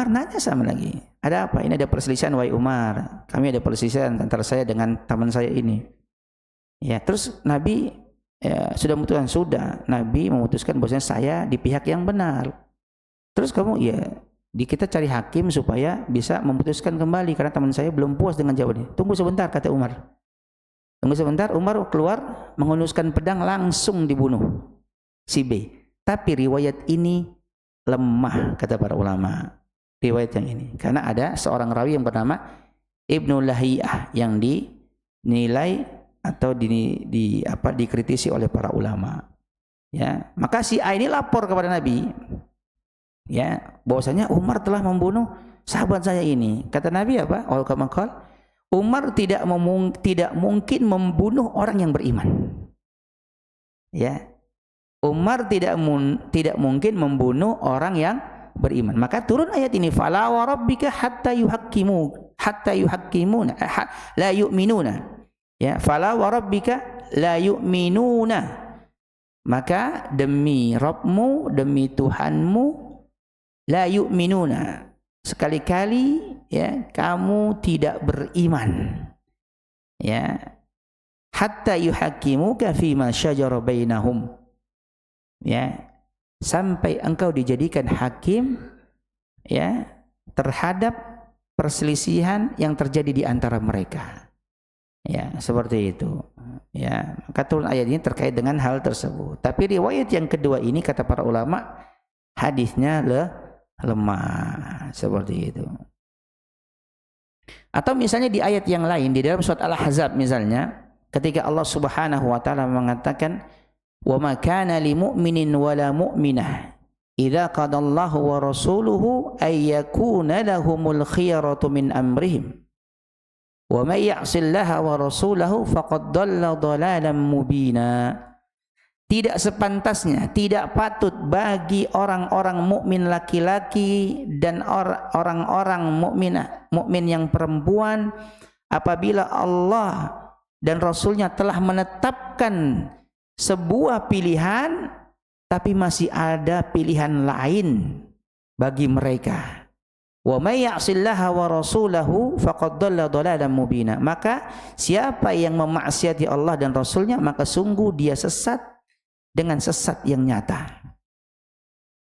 nanya sama lagi, ada apa? Ini ada perselisihan, wahai Umar, kami ada perselisihan antara saya dengan teman saya ini. Ya, terus Nabi sudah memutuskan, Nabi memutuskan bahwasanya saya di pihak yang benar. Terus kamu, kita cari hakim supaya bisa memutuskan kembali karena teman saya belum puas dengan jawabannya. Tunggu sebentar, kata Umar. Tunggu sebentar, Umar keluar menghunuskan pedang, langsung dibunuh si B. Tapi riwayat ini lemah, kata para ulama. Riwayat yang ini, karena ada seorang rawi yang bernama Ibnu Lahiyah yang dinilai atau dikritisi oleh para ulama. Ya, maka si A ini lapor kepada Nabi, ya, bahwasanya Umar telah membunuh sahabat saya ini. Kata Nabi apa? Umar tidak mungkin membunuh orang yang beriman. Ya, Umar tidak mungkin membunuh orang yang beriman. Maka turun ayat ini, fala wa rabbika hatta yuhakkimuna la yu'minuna. Ya, fala wa rabbika la yu'minuna. Maka demi Rabbmu, demi Tuhanmu, la yu'minuna, sekali-kali ya kamu tidak beriman, ya, hatta yuhakkimuka fima syajara bainahum, ya, sampai engkau dijadikan hakim, ya, terhadap perselisihan yang terjadi di antara mereka. Ya, seperti itu. Ya, maka turun ayat ini terkait dengan hal tersebut. Tapi riwayat yang kedua ini, kata para ulama, hadisnya lemah, seperti itu. Atau misalnya di ayat yang lain, di dalam surat Al-Ahzab misalnya, ketika Allah Subhanahu wa taala mengatakan, "Wa ma kana lil mu'minin wa la mu'minah idza qadallahu wa rasuluhu ay yakuna lahumul khiyaratu min amrihim. Wa may ya'sillaha wa rasulahu faqad dhalla dhalalan mubina." Tidak sepantasnya, tidak patut bagi orang-orang mukmin laki-laki dan orang-orang mukmin yang perempuan apabila Allah dan Rasulnya telah menetapkan sebuah pilihan, tapi masih ada pilihan lain bagi mereka. Wa may ya'sillaha wa rasulahu faqad dhalla dhalalan mubina. Maka siapa yang memaksiati Allah dan Rasulnya, maka sungguh dia sesat dengan sesat yang nyata.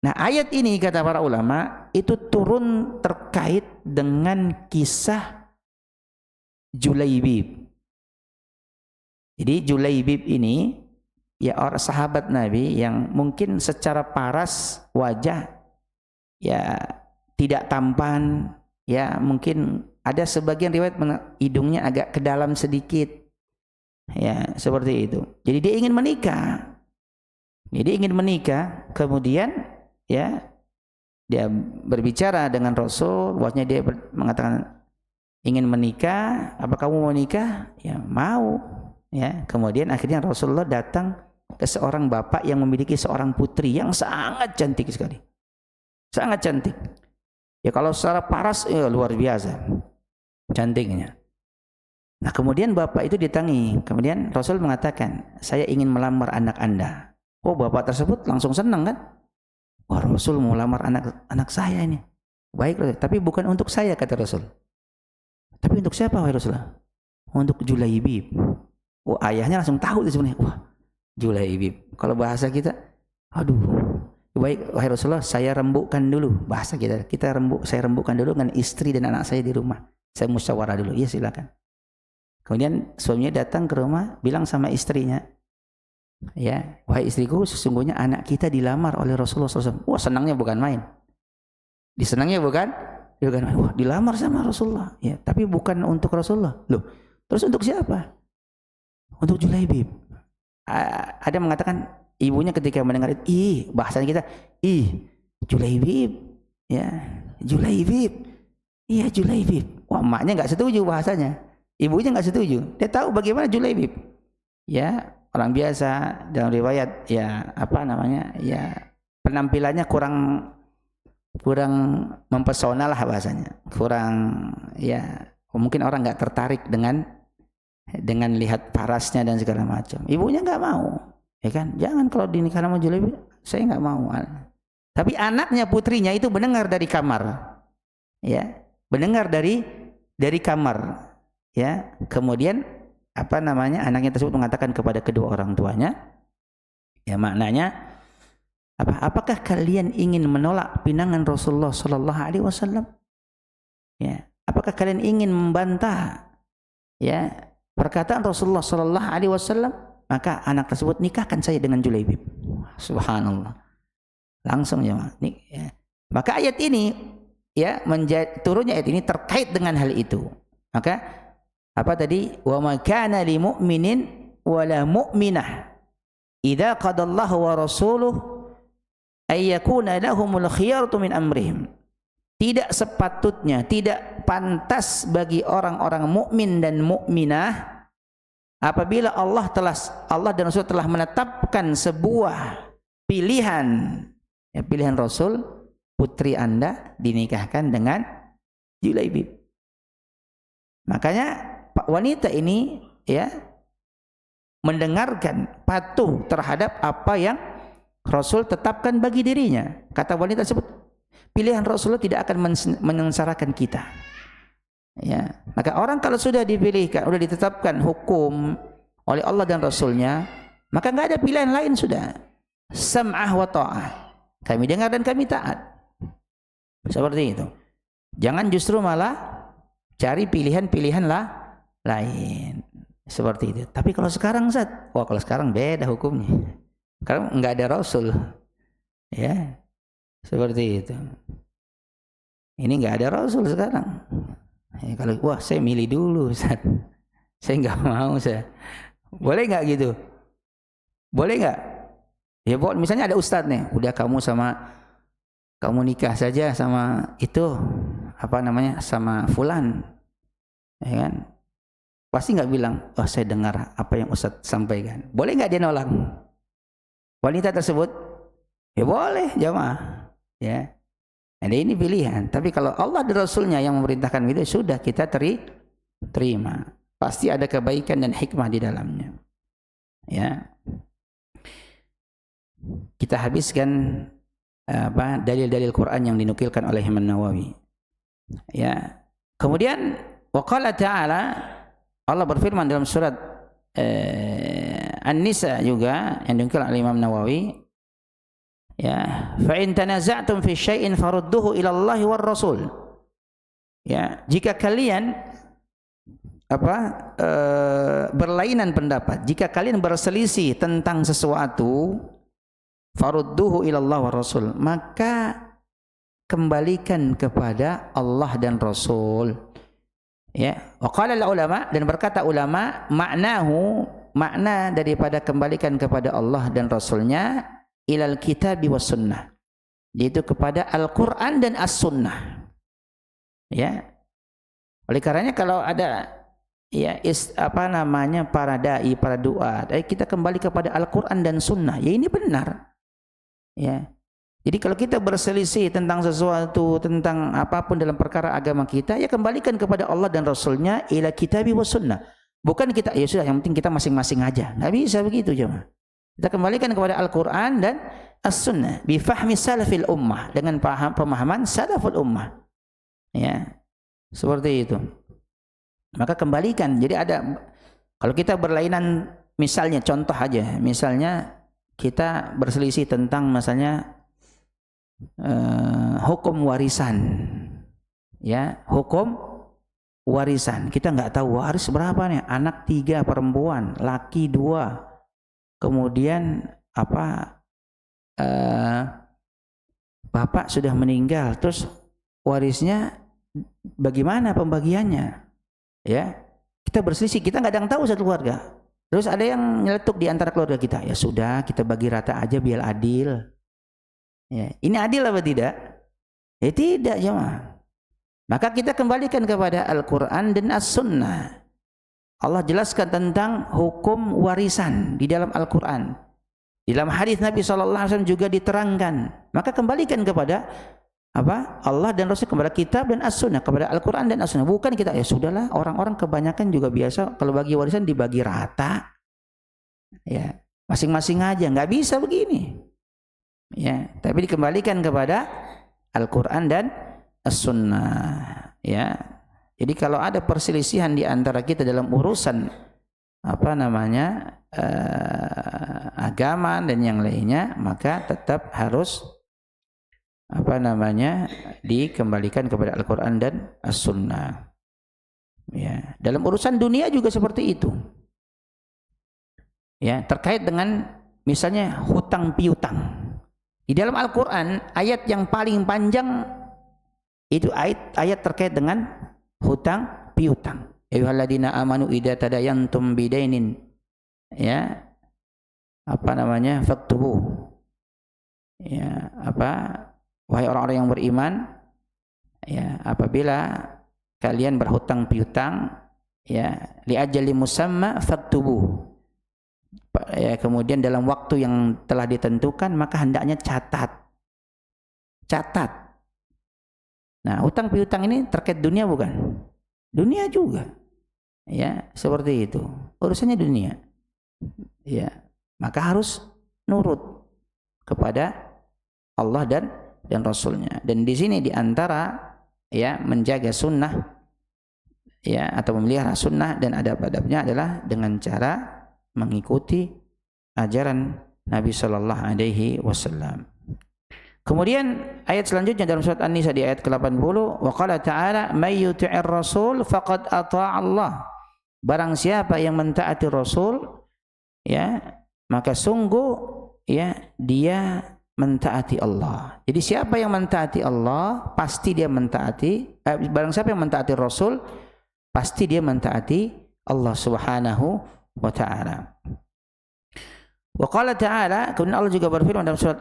Nah, ayat ini kata para ulama itu turun terkait dengan kisah Julaibib. Jadi Julaibib ini ya orang sahabat Nabi yang mungkin secara paras wajah ya tidak tampan, ya mungkin ada sebagian riwayat hidungnya agak ke dalam sedikit. Ya, seperti itu. Jadi dia ingin menikah. Kemudian ya dia berbicara dengan Rasul, bahwasanya dia mengatakan ingin menikah, apa kamu mau nikah? Ya, mau. Ya, kemudian akhirnya Rasulullah datang ke seorang bapak yang memiliki seorang putri yang sangat cantik sekali. Sangat cantik. Ya kalau secara paras luar biasa cantiknya. Nah, kemudian bapak itu ditangi. Kemudian Rasul mengatakan, "Saya ingin melamar anak Anda." Oh, bapak tersebut langsung senang kan? Wah, Rasul mau lamar anak saya ini. Baik, tapi bukan untuk saya, kata Rasul. Tapi untuk siapa, wahai Rasulullah? Untuk Julaibib. Oh, ayahnya langsung tahu sebenarnya. Wah, Julaibib. Kalau bahasa kita, aduh. Baik, wahai Rasulullah, saya rembukkan dulu. Bahasa kita, saya rembukkan dulu dengan istri dan anak saya di rumah. Saya musyawarah dulu. Iya, silakan. Kemudian suaminya datang ke rumah, bilang sama istrinya, ya, wahai istriku, sesungguhnya anak kita dilamar oleh Rasulullah SAW. Wah, senangnya bukan main. Disenangnya bukan main. Wah, dilamar sama Rasulullah. Ya, tapi bukan untuk Rasulullah. Loh, terus untuk siapa? Untuk Julaibib. Ada mengatakan ibunya ketika mendengar itu, bahasanya kita, Julaibib, ya, Julaibib, iya Julaibib. Wah, emaknya nggak setuju bahasanya, ibunya nggak setuju. Dia tahu bagaimana Julaibib, ya, orang biasa dalam riwayat, ya, apa namanya, ya, penampilannya kurang mempesona lah bahasanya, kurang, ya, mungkin orang nggak tertarik dengan lihat parasnya dan segala macam. Ibunya nggak mau, ya kan, jangan kalau dinikah sama Julaibib, saya nggak mau. Tapi anaknya, putrinya itu mendengar dari kamar, ya, mendengar dari kamar, ya. Kemudian apa namanya, anaknya tersebut mengatakan kepada kedua orang tuanya, ya, maknanya apa? Apakah kalian ingin menolak pinangan Rasulullah Sallallahu Alaihi Wasallam? Ya, apakah kalian ingin membantah, ya, perkataan Rasulullah Sallallahu Alaihi Wasallam? Maka anak tersebut, nikahkan saya dengan Julaibib. Subhanallah. Langsung, ya. Maka ayat ini, ya, turunnya ayat ini terkait dengan hal itu. Maka apa tadi? Wa ma kana lil mu'minin wala mu'minah idza qadallahu wa rasuluhu ay yakuna lahumul khiyaratu min amrihim. Tidak sepatutnya, tidak pantas bagi orang-orang mukmin dan mukminah apabila Allah dan Rasul telah menetapkan sebuah pilihan, ya, pilihan Rasul, putri Anda dinikahkan dengan Julaibib. Makanya wanita ini, ya, mendengarkan, patuh terhadap apa yang Rasul tetapkan bagi dirinya. Kata wanita tersebut, pilihan Rasulullah tidak akan menyengsarakan kita. Ya, maka orang kalau sudah dipilihkan, sudah ditetapkan hukum oleh Allah dan Rasulnya, maka nggak ada pilihan lain sudah. Sam'ah wa ta'ah. Kami dengar dan kami taat. Seperti itu. Jangan justru malah cari pilihan-pilihan lain. Seperti itu. Tapi kalau sekarang, kalau sekarang beda hukumnya. Karena enggak ada Rasul. Ya. Seperti itu. Ini enggak ada Rasul sekarang. Ya, kalau saya milih dulu, Ustaz. Saya enggak mau, Boleh enggak gitu? Boleh enggak? Ya, misalnya ada ustadz nih, udah kamu nikah saja sama itu, apa namanya, sama fulan, ya kan? Pasti nggak bilang, saya dengar apa yang ustadz sampaikan. Boleh nggak dia nolak? Wanita tersebut, ya boleh, jamaah, ya. Ada ini pilihan. Tapi kalau Allah dan Rasulnya yang memerintahkan itu, sudah kita terima. Pasti ada kebaikan dan hikmah di dalamnya. Ya. Kita habiskan dalil-dalil Quran yang dinukilkan oleh Imam Nawawi. Ya. Kemudian waqala ta'ala, Allah berfirman dalam surat An-Nisa juga yang dinukilkan oleh Imam Nawawi, ya, fa in tanaza'tum fi syai'in farudduhu ila Allah war Rasul. Ya, jika kalian berlainan pendapat, jika kalian berselisih tentang sesuatu, farudduhu ilallah wa rasul, maka kembalikan kepada Allah dan Rasul. Ya, wa qala ulama, dan berkata ulama, makna daripada kembalikan kepada Allah dan Rasulnya, ilal kitabi was sunnah, yaitu kepada Al-Qur'an dan As-Sunnah. Ya. Oleh karenanya kalau ada, ya, para dai, para duat, kita kembali kepada Al-Qur'an dan Sunnah. Ya, ini benar. Ya. Jadi kalau kita berselisih tentang sesuatu, tentang apapun dalam perkara agama kita, ya kembalikan kepada Allah dan Rasulnya, ila kitabi was sunnah. Bukan kita, ya sudah, yang penting kita masing-masing aja. Nggak bisa begitu, jemaah. Kita kembalikan kepada Al-Quran dan As-Sunnah, bifahmi salafil ummah, dengan pemahaman salaful ummah. Ya, seperti itu. Maka kembalikan. Jadi kalau kita berlainan, misalnya contoh aja, misalnya kita berselisih tentang misalnya hukum warisan, ya, hukum warisan. Kita nggak tahu waris berapa nih, anak 3 perempuan, laki 2, kemudian bapak sudah meninggal, terus warisnya bagaimana pembagiannya, ya, kita berselisih, kita nggak ada yang tahu satu keluarga. Terus ada yang nyeletuk di antara keluarga kita, ya sudah, kita bagi rata aja biar adil. Ya, ini adil apa tidak? Ya tidak, jemaah. Maka kita kembalikan kepada Al-Quran dan As-Sunnah. Allah jelaskan tentang hukum warisan di dalam Al-Quran. Di dalam hadis Nabi SAW juga diterangkan. Maka kembalikan kepada apa? Allah dan Rasul, kepada kitab dan As-Sunnah, kepada Al-Quran dan As-Sunnah. Bukan kita, ya sudahlah, orang-orang kebanyakan juga biasa kalau bagi warisan dibagi rata. Ya, masing-masing aja, nggak bisa begini. Ya, tapi dikembalikan kepada Al-Quran dan As-Sunnah. Ya, jadi kalau ada perselisihan di antara kita dalam urusan agama dan yang lainnya, maka tetap harus dikembalikan kepada Al-Quran dan As-Sunnah. Ya, dalam urusan dunia juga seperti itu. Ya, terkait dengan misalnya hutang piutang. Di dalam Al-Quran, ayat yang paling panjang itu ayat terkait dengan hutang piutang. Ayyuhalladzina amanu idza tadayantum bidainin, ya, faktubu. Ya, wahai orang-orang yang beriman, ya, apabila kalian berhutang piutang, ya, li ajali musamma faktubu. Ya, kemudian dalam waktu yang telah ditentukan, maka hendaknya catat. Nah, hutang piutang ini terkait dunia bukan? Dunia juga. Ya, seperti itu. Urusannya dunia. Ya, maka harus nurut kepada Allah dan Rasulnya. Dan di sini di antara, ya, menjaga sunnah, ya, atau memelihara sunnah dan adab-adabnya adalah dengan cara mengikuti ajaran Nabi Sallallahu Alaihi Wasallam. Kemudian ayat selanjutnya dalam surat An-Nisa di ayat ke-80, wa qala ta'ala may yuti'ir rasul faqad ata'a Allah. Barang siapa yang mentaati Rasul, ya, maka sungguh, ya, dia mentaati Allah. Jadi siapa yang mentaati Allah, pasti dia mentaati, barang siapa yang mentaati Rasul, pasti dia mentaati Allah Subhanahu wa ta'ala. Wa qala ta'ala, kemudian Allah juga berfirman dalam surat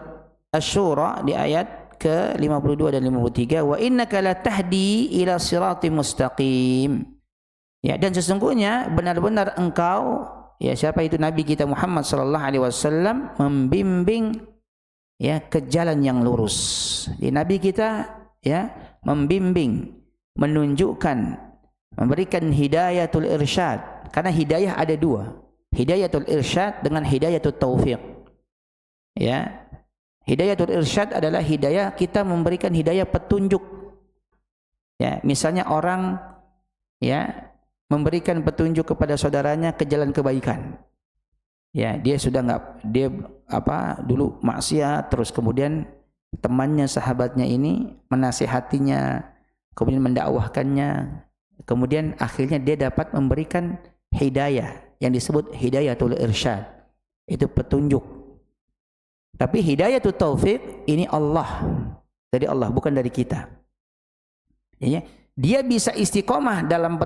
Asy-Syura di ayat ke-52 dan 53, wa innaka latahdi ila siratim mustaqim. Ya, dan sesungguhnya benar-benar engkau, ya, siapa itu Nabi kita Muhammad sallallahu alaihi wasallam, membimbing, ya, ke jalan yang lurus. Di Nabi kita, ya, membimbing, menunjukkan, memberikan hidayatul irsyad. Karena hidayah ada dua, hidayatul irsyad dengan hidayatul taufiq. Ya, hidayatul irsyad adalah hidayah, kita memberikan hidayah petunjuk. Ya, misalnya orang, ya, memberikan petunjuk kepada saudaranya ke jalan kebaikan. Ya, dia sudah dulu maksiat, terus kemudian temannya, sahabatnya ini menasihatinya, kemudian mendakwahkannya, kemudian akhirnya dia dapat memberikan hidayah yang disebut hidayatul irsyad, itu petunjuk. Tapi hidayatul taufik ini Allah, dari Allah, bukan dari kita. Ya, dia bisa istiqomah dalam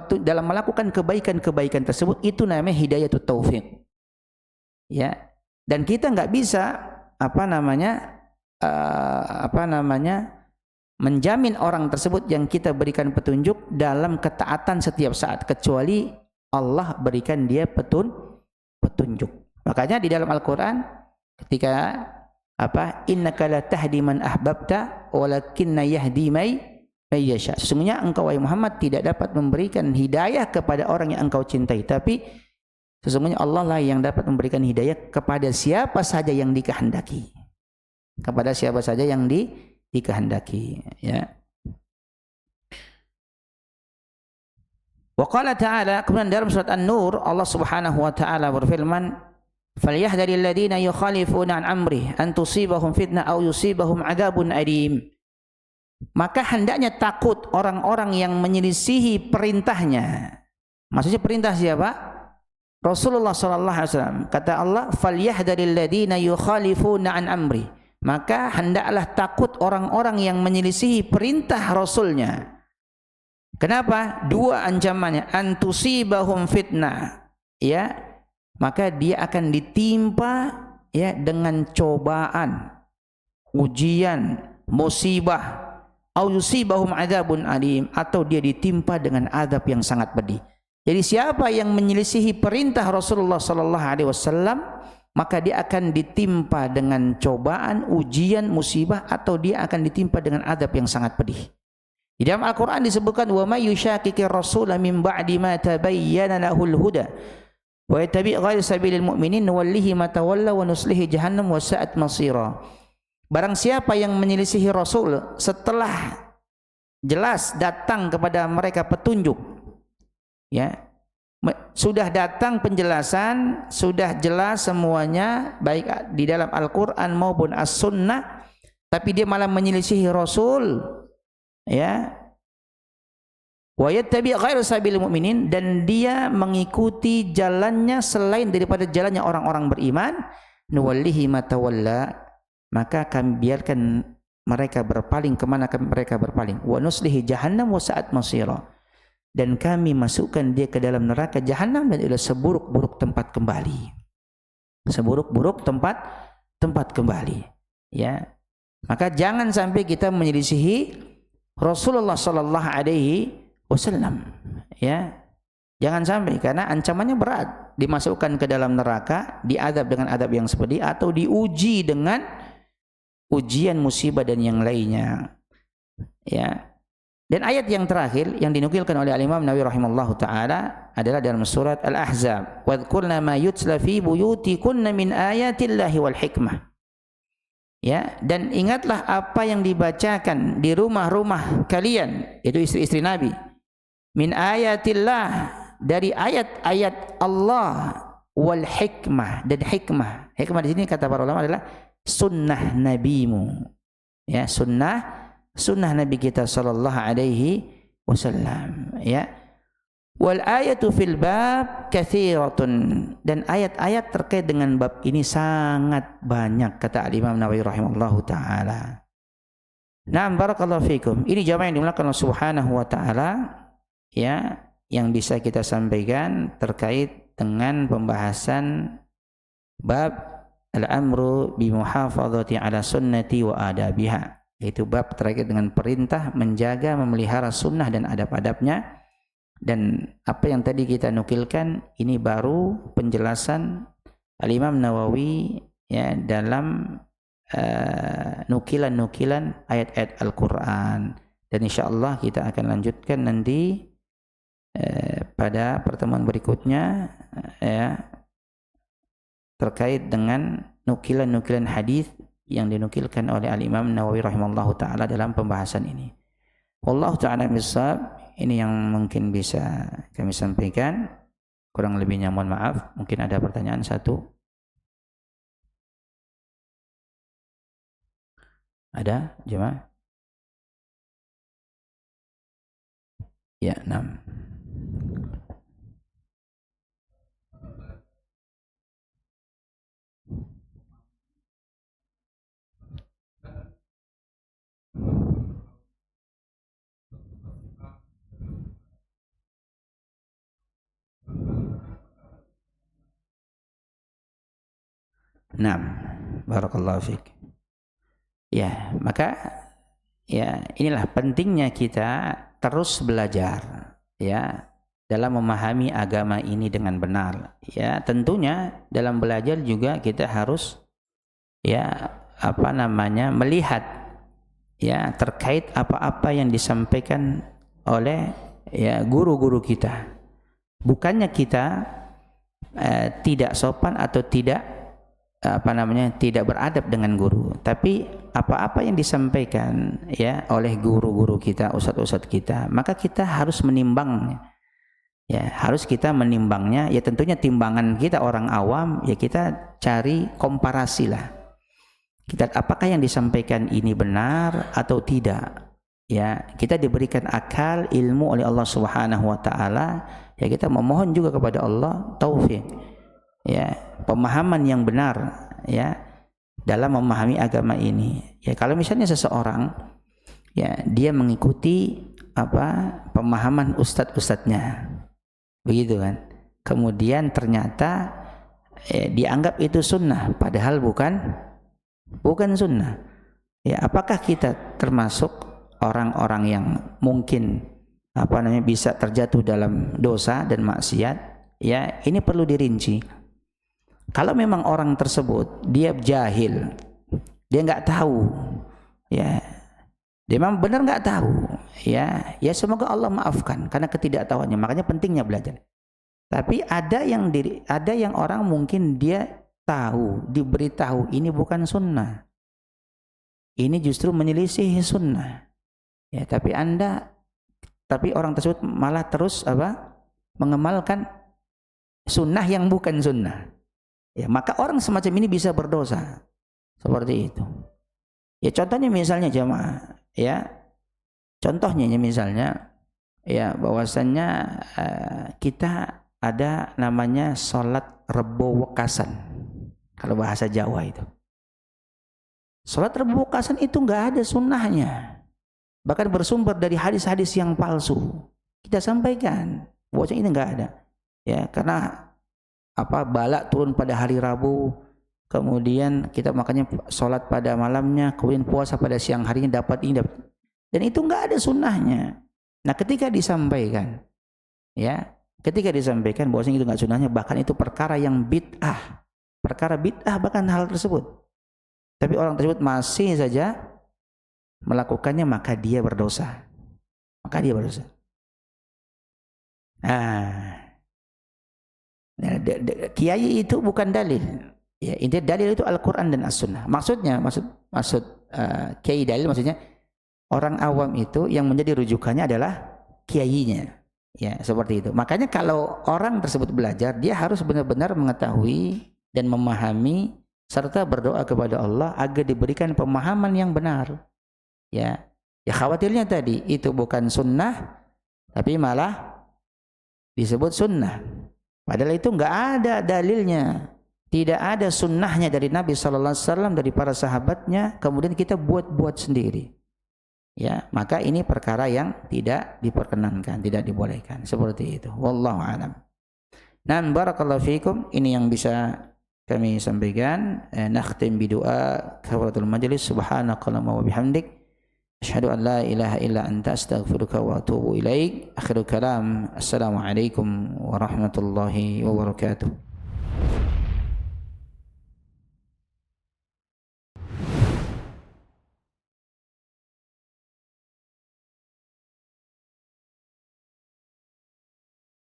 melakukan kebaikan-kebaikan tersebut, itu namanya hidayatul taufik. Ya, dan kita nggak bisa menjamin orang tersebut yang kita berikan petunjuk dalam ketaatan setiap saat, kecuali Allah berikan dia petunjuk. Makanya di dalam Al-Quran ketika innaka la tahdi man ahbabta walakinna yahdi may yasha. Sesungguhnya engkau wahai Muhammad tidak dapat memberikan hidayah kepada orang yang engkau cintai, tapi sesungguhnya Allah lah yang dapat memberikan hidayah kepada siapa saja yang dikehendaki. Kepada siapa saja yang dikehendaki, ya. Wa qala ta'ala, kemudian dalam surat An-Nur Allah Subhanahu wa taala berfirman, "Falyahdharil ladzina yukhalifuna an amri an tusibahum fitnah aw yusibahum adzabun alim." Maka hendaknya takut orang-orang yang menyelisihi perintahnya. Maksudnya perintah siapa? Rasulullah sallallahu alaihi wasallam. Kata Allah, "Falyahdharil ladzina yukhalifuna an amri." Maka hendaklah takut orang-orang yang menyelisihi perintah Rasulnya. Kenapa? Dua ancamannya, antusibahum fitnah, ya, maka dia akan ditimpa, ya, dengan cobaan, ujian, musibah, au yusibahum adzabun alim, atau dia ditimpa dengan azab yang sangat pedih. Jadi siapa yang menyelisihi perintah Rasulullah sallallahu alaihi wasallam, maka dia akan ditimpa dengan cobaan, ujian, musibah, atau dia akan ditimpa dengan azab yang sangat pedih. Di dalam Al-Quran disebutkan, wa may yushaqiqir rasula min ba'di ma tabayyana lahul huda wa yattabi' ghayra sabilil mu'minin nuwallihi ma tawalla wa nuslihi jahannam wa sa'at masira. Barang siapa yang menyelisihi Rasul setelah jelas datang kepada mereka petunjuk, ya, sudah datang penjelasan, sudah jelas semuanya baik di dalam Al-Quran maupun As-Sunnah, tapi dia malah menyelisihi Rasul, ya, wa yattabi' ghairu sabilil mu'minin, dan dia mengikuti jalannya selain daripada jalannya orang-orang beriman, nuwallihi ma tawalla, maka kami biarkan mereka berpaling kemana mereka berpaling, wa nuslihi jahannam wa sa'at masira, dan kami masukkan dia ke dalam neraka jahanam, dan adalah seburuk-buruk tempat kembali. Seburuk-buruk tempat kembali, ya. Maka jangan sampai kita menyelisihi Rasulullah sallallahu alaihi wasallam, ya. Jangan sampai, karena ancamannya berat, dimasukkan ke dalam neraka, diadab dengan adab yang pedih, atau diuji dengan ujian, musibah, dan yang lainnya, ya. Dan ayat yang terakhir yang dinukilkan oleh Al-Imam Nawawi rahimallahu taala adalah dalam surat Al-Ahzab, wadhkurna ma yutla fi buyutikunna min ayatillahi wal hikmah, ya, dan ingatlah apa yang dibacakan di rumah-rumah kalian, itu istri-istri Nabi, min ayatillah, dari ayat-ayat Allah, wal hikmah, dan hikmah. Hikmah di sini kata para ulama adalah sunnah nabimu, ya, sunnah Nabi kita sallallahu alaihi wasallam, ya. Wal ayatu fil bab katsiratun, dan ayat-ayat terkait dengan bab ini sangat banyak, kata Imam Nawawi rahimahullahu taala. Naam, barakallahu fikum. Ini jamaah yang dimuliakan Allah Subhanahu wa taala, ya, yang bisa kita sampaikan terkait dengan pembahasan bab al-amru bi muhafadzati ala sunnati wa adabiha, yaitu bab terkait dengan perintah menjaga, memelihara sunnah dan adab-adabnya. Dan apa yang tadi kita nukilkan ini baru penjelasan Al-Imam Nawawi, ya, dalam nukilan-nukilan ayat-ayat Al-Quran. Dan insyaallah kita akan lanjutkan nanti pada pertemuan berikutnya, ya, terkait dengan nukilan-nukilan hadis yang dinukilkan oleh Al-Imam Nawawi rahimahullahu taala dalam pembahasan ini. Wallahu ta'ala bishawab. Ini yang mungkin bisa kami sampaikan. Kurang lebihnya mohon maaf. Mungkin ada pertanyaan satu. Ada jemaah? Ya, 6. Barakallahu fiik. Ya, maka ya inilah pentingnya kita terus belajar, ya, dalam memahami agama ini dengan benar. Ya, tentunya dalam belajar juga kita harus, ya, melihat, ya, terkait apa-apa yang disampaikan oleh, ya, guru-guru kita. Bukannya kita tidak sopan atau tidak tidak beradab dengan guru, tapi apa-apa yang disampaikan, ya, oleh guru-guru kita, ustadz-ustadz kita, maka kita harus menimbangnya, ya, harus kita menimbangnya. Ya, tentunya timbangan kita orang awam, ya, kita cari komparasi lah, kita apakah yang disampaikan ini benar atau tidak, ya. Kita diberikan akal, ilmu oleh Allah Subhanahu wa taala, ya, kita memohon juga kepada Allah taufik, ya, pemahaman yang benar, ya, dalam memahami agama ini. Ya, kalau misalnya seseorang, ya, dia mengikuti pemahaman ustadz-ustadznya, begitu kan, kemudian ternyata dianggap itu sunnah, padahal bukan sunnah, Ya, apakah kita termasuk orang-orang yang mungkin bisa terjatuh dalam dosa dan maksiat? Ya, ini perlu dirinci. Kalau memang orang tersebut dia jahil, dia nggak tahu, ya, dia memang benar nggak tahu, ya semoga Allah maafkan karena ketidaktahuannya. Makanya pentingnya belajar. Tapi ada yang orang mungkin dia tahu, diberitahu ini bukan sunnah, ini justru menyelisih sunnah. Ya, tapi orang tersebut malah terus mengamalkan sunnah yang bukan sunnah. Ya, maka orang semacam ini bisa berdosa seperti itu. Ya, contohnya misalnya jamaah, ya contohnya misalnya, ya bahwasannya kita ada namanya sholat rebo wekasan, kalau bahasa Jawa itu. Sholat rebo wekasan itu nggak ada sunnahnya, bahkan bersumber dari hadis-hadis yang palsu. Kita sampaikan bahwasanya ini nggak ada, ya karena bala turun pada hari Rabu, kemudian kita makanya sholat pada malamnya, kemudian puasa pada siang harinya dapat ini, dan itu nggak ada sunnahnya. Nah, ketika disampaikan bahwasanya itu nggak sunnahnya, bahkan itu perkara yang bid'ah, bahkan hal tersebut, tapi orang tersebut masih saja melakukannya, maka dia berdosa. Kiai itu bukan dalil. Ya, intinya dalil itu Al-Quran dan As-Sunnah. Maksud kiai dalil maksudnya orang awam itu yang menjadi rujukannya adalah kiainya. Ya, seperti itu. Makanya kalau orang tersebut belajar, dia harus benar-benar mengetahui dan memahami serta berdoa kepada Allah agar diberikan pemahaman yang benar. Ya khawatirnya tadi itu bukan sunnah, tapi malah disebut sunnah. Padahal itu enggak ada dalilnya, tidak ada sunnahnya dari Nabi Sallallahu Alaihi Wasallam, dari para sahabatnya, kemudian kita buat-buat sendiri. Ya, maka ini perkara yang tidak diperkenankan, tidak dibolehkan. Seperti itu. Wallahu a'lam. Nah, barakallahu fiikum. Ini yang bisa kami sampaikan. Nakhtim bi doa kafaratul majlis. Subhanakallahumma wa bihamdik, asyhadu an la ilaha illa anta, astaghfiruka wa atubu ilaik. Akhirul kalam. Assalamualaikum warahmatullahi wabarakatuh.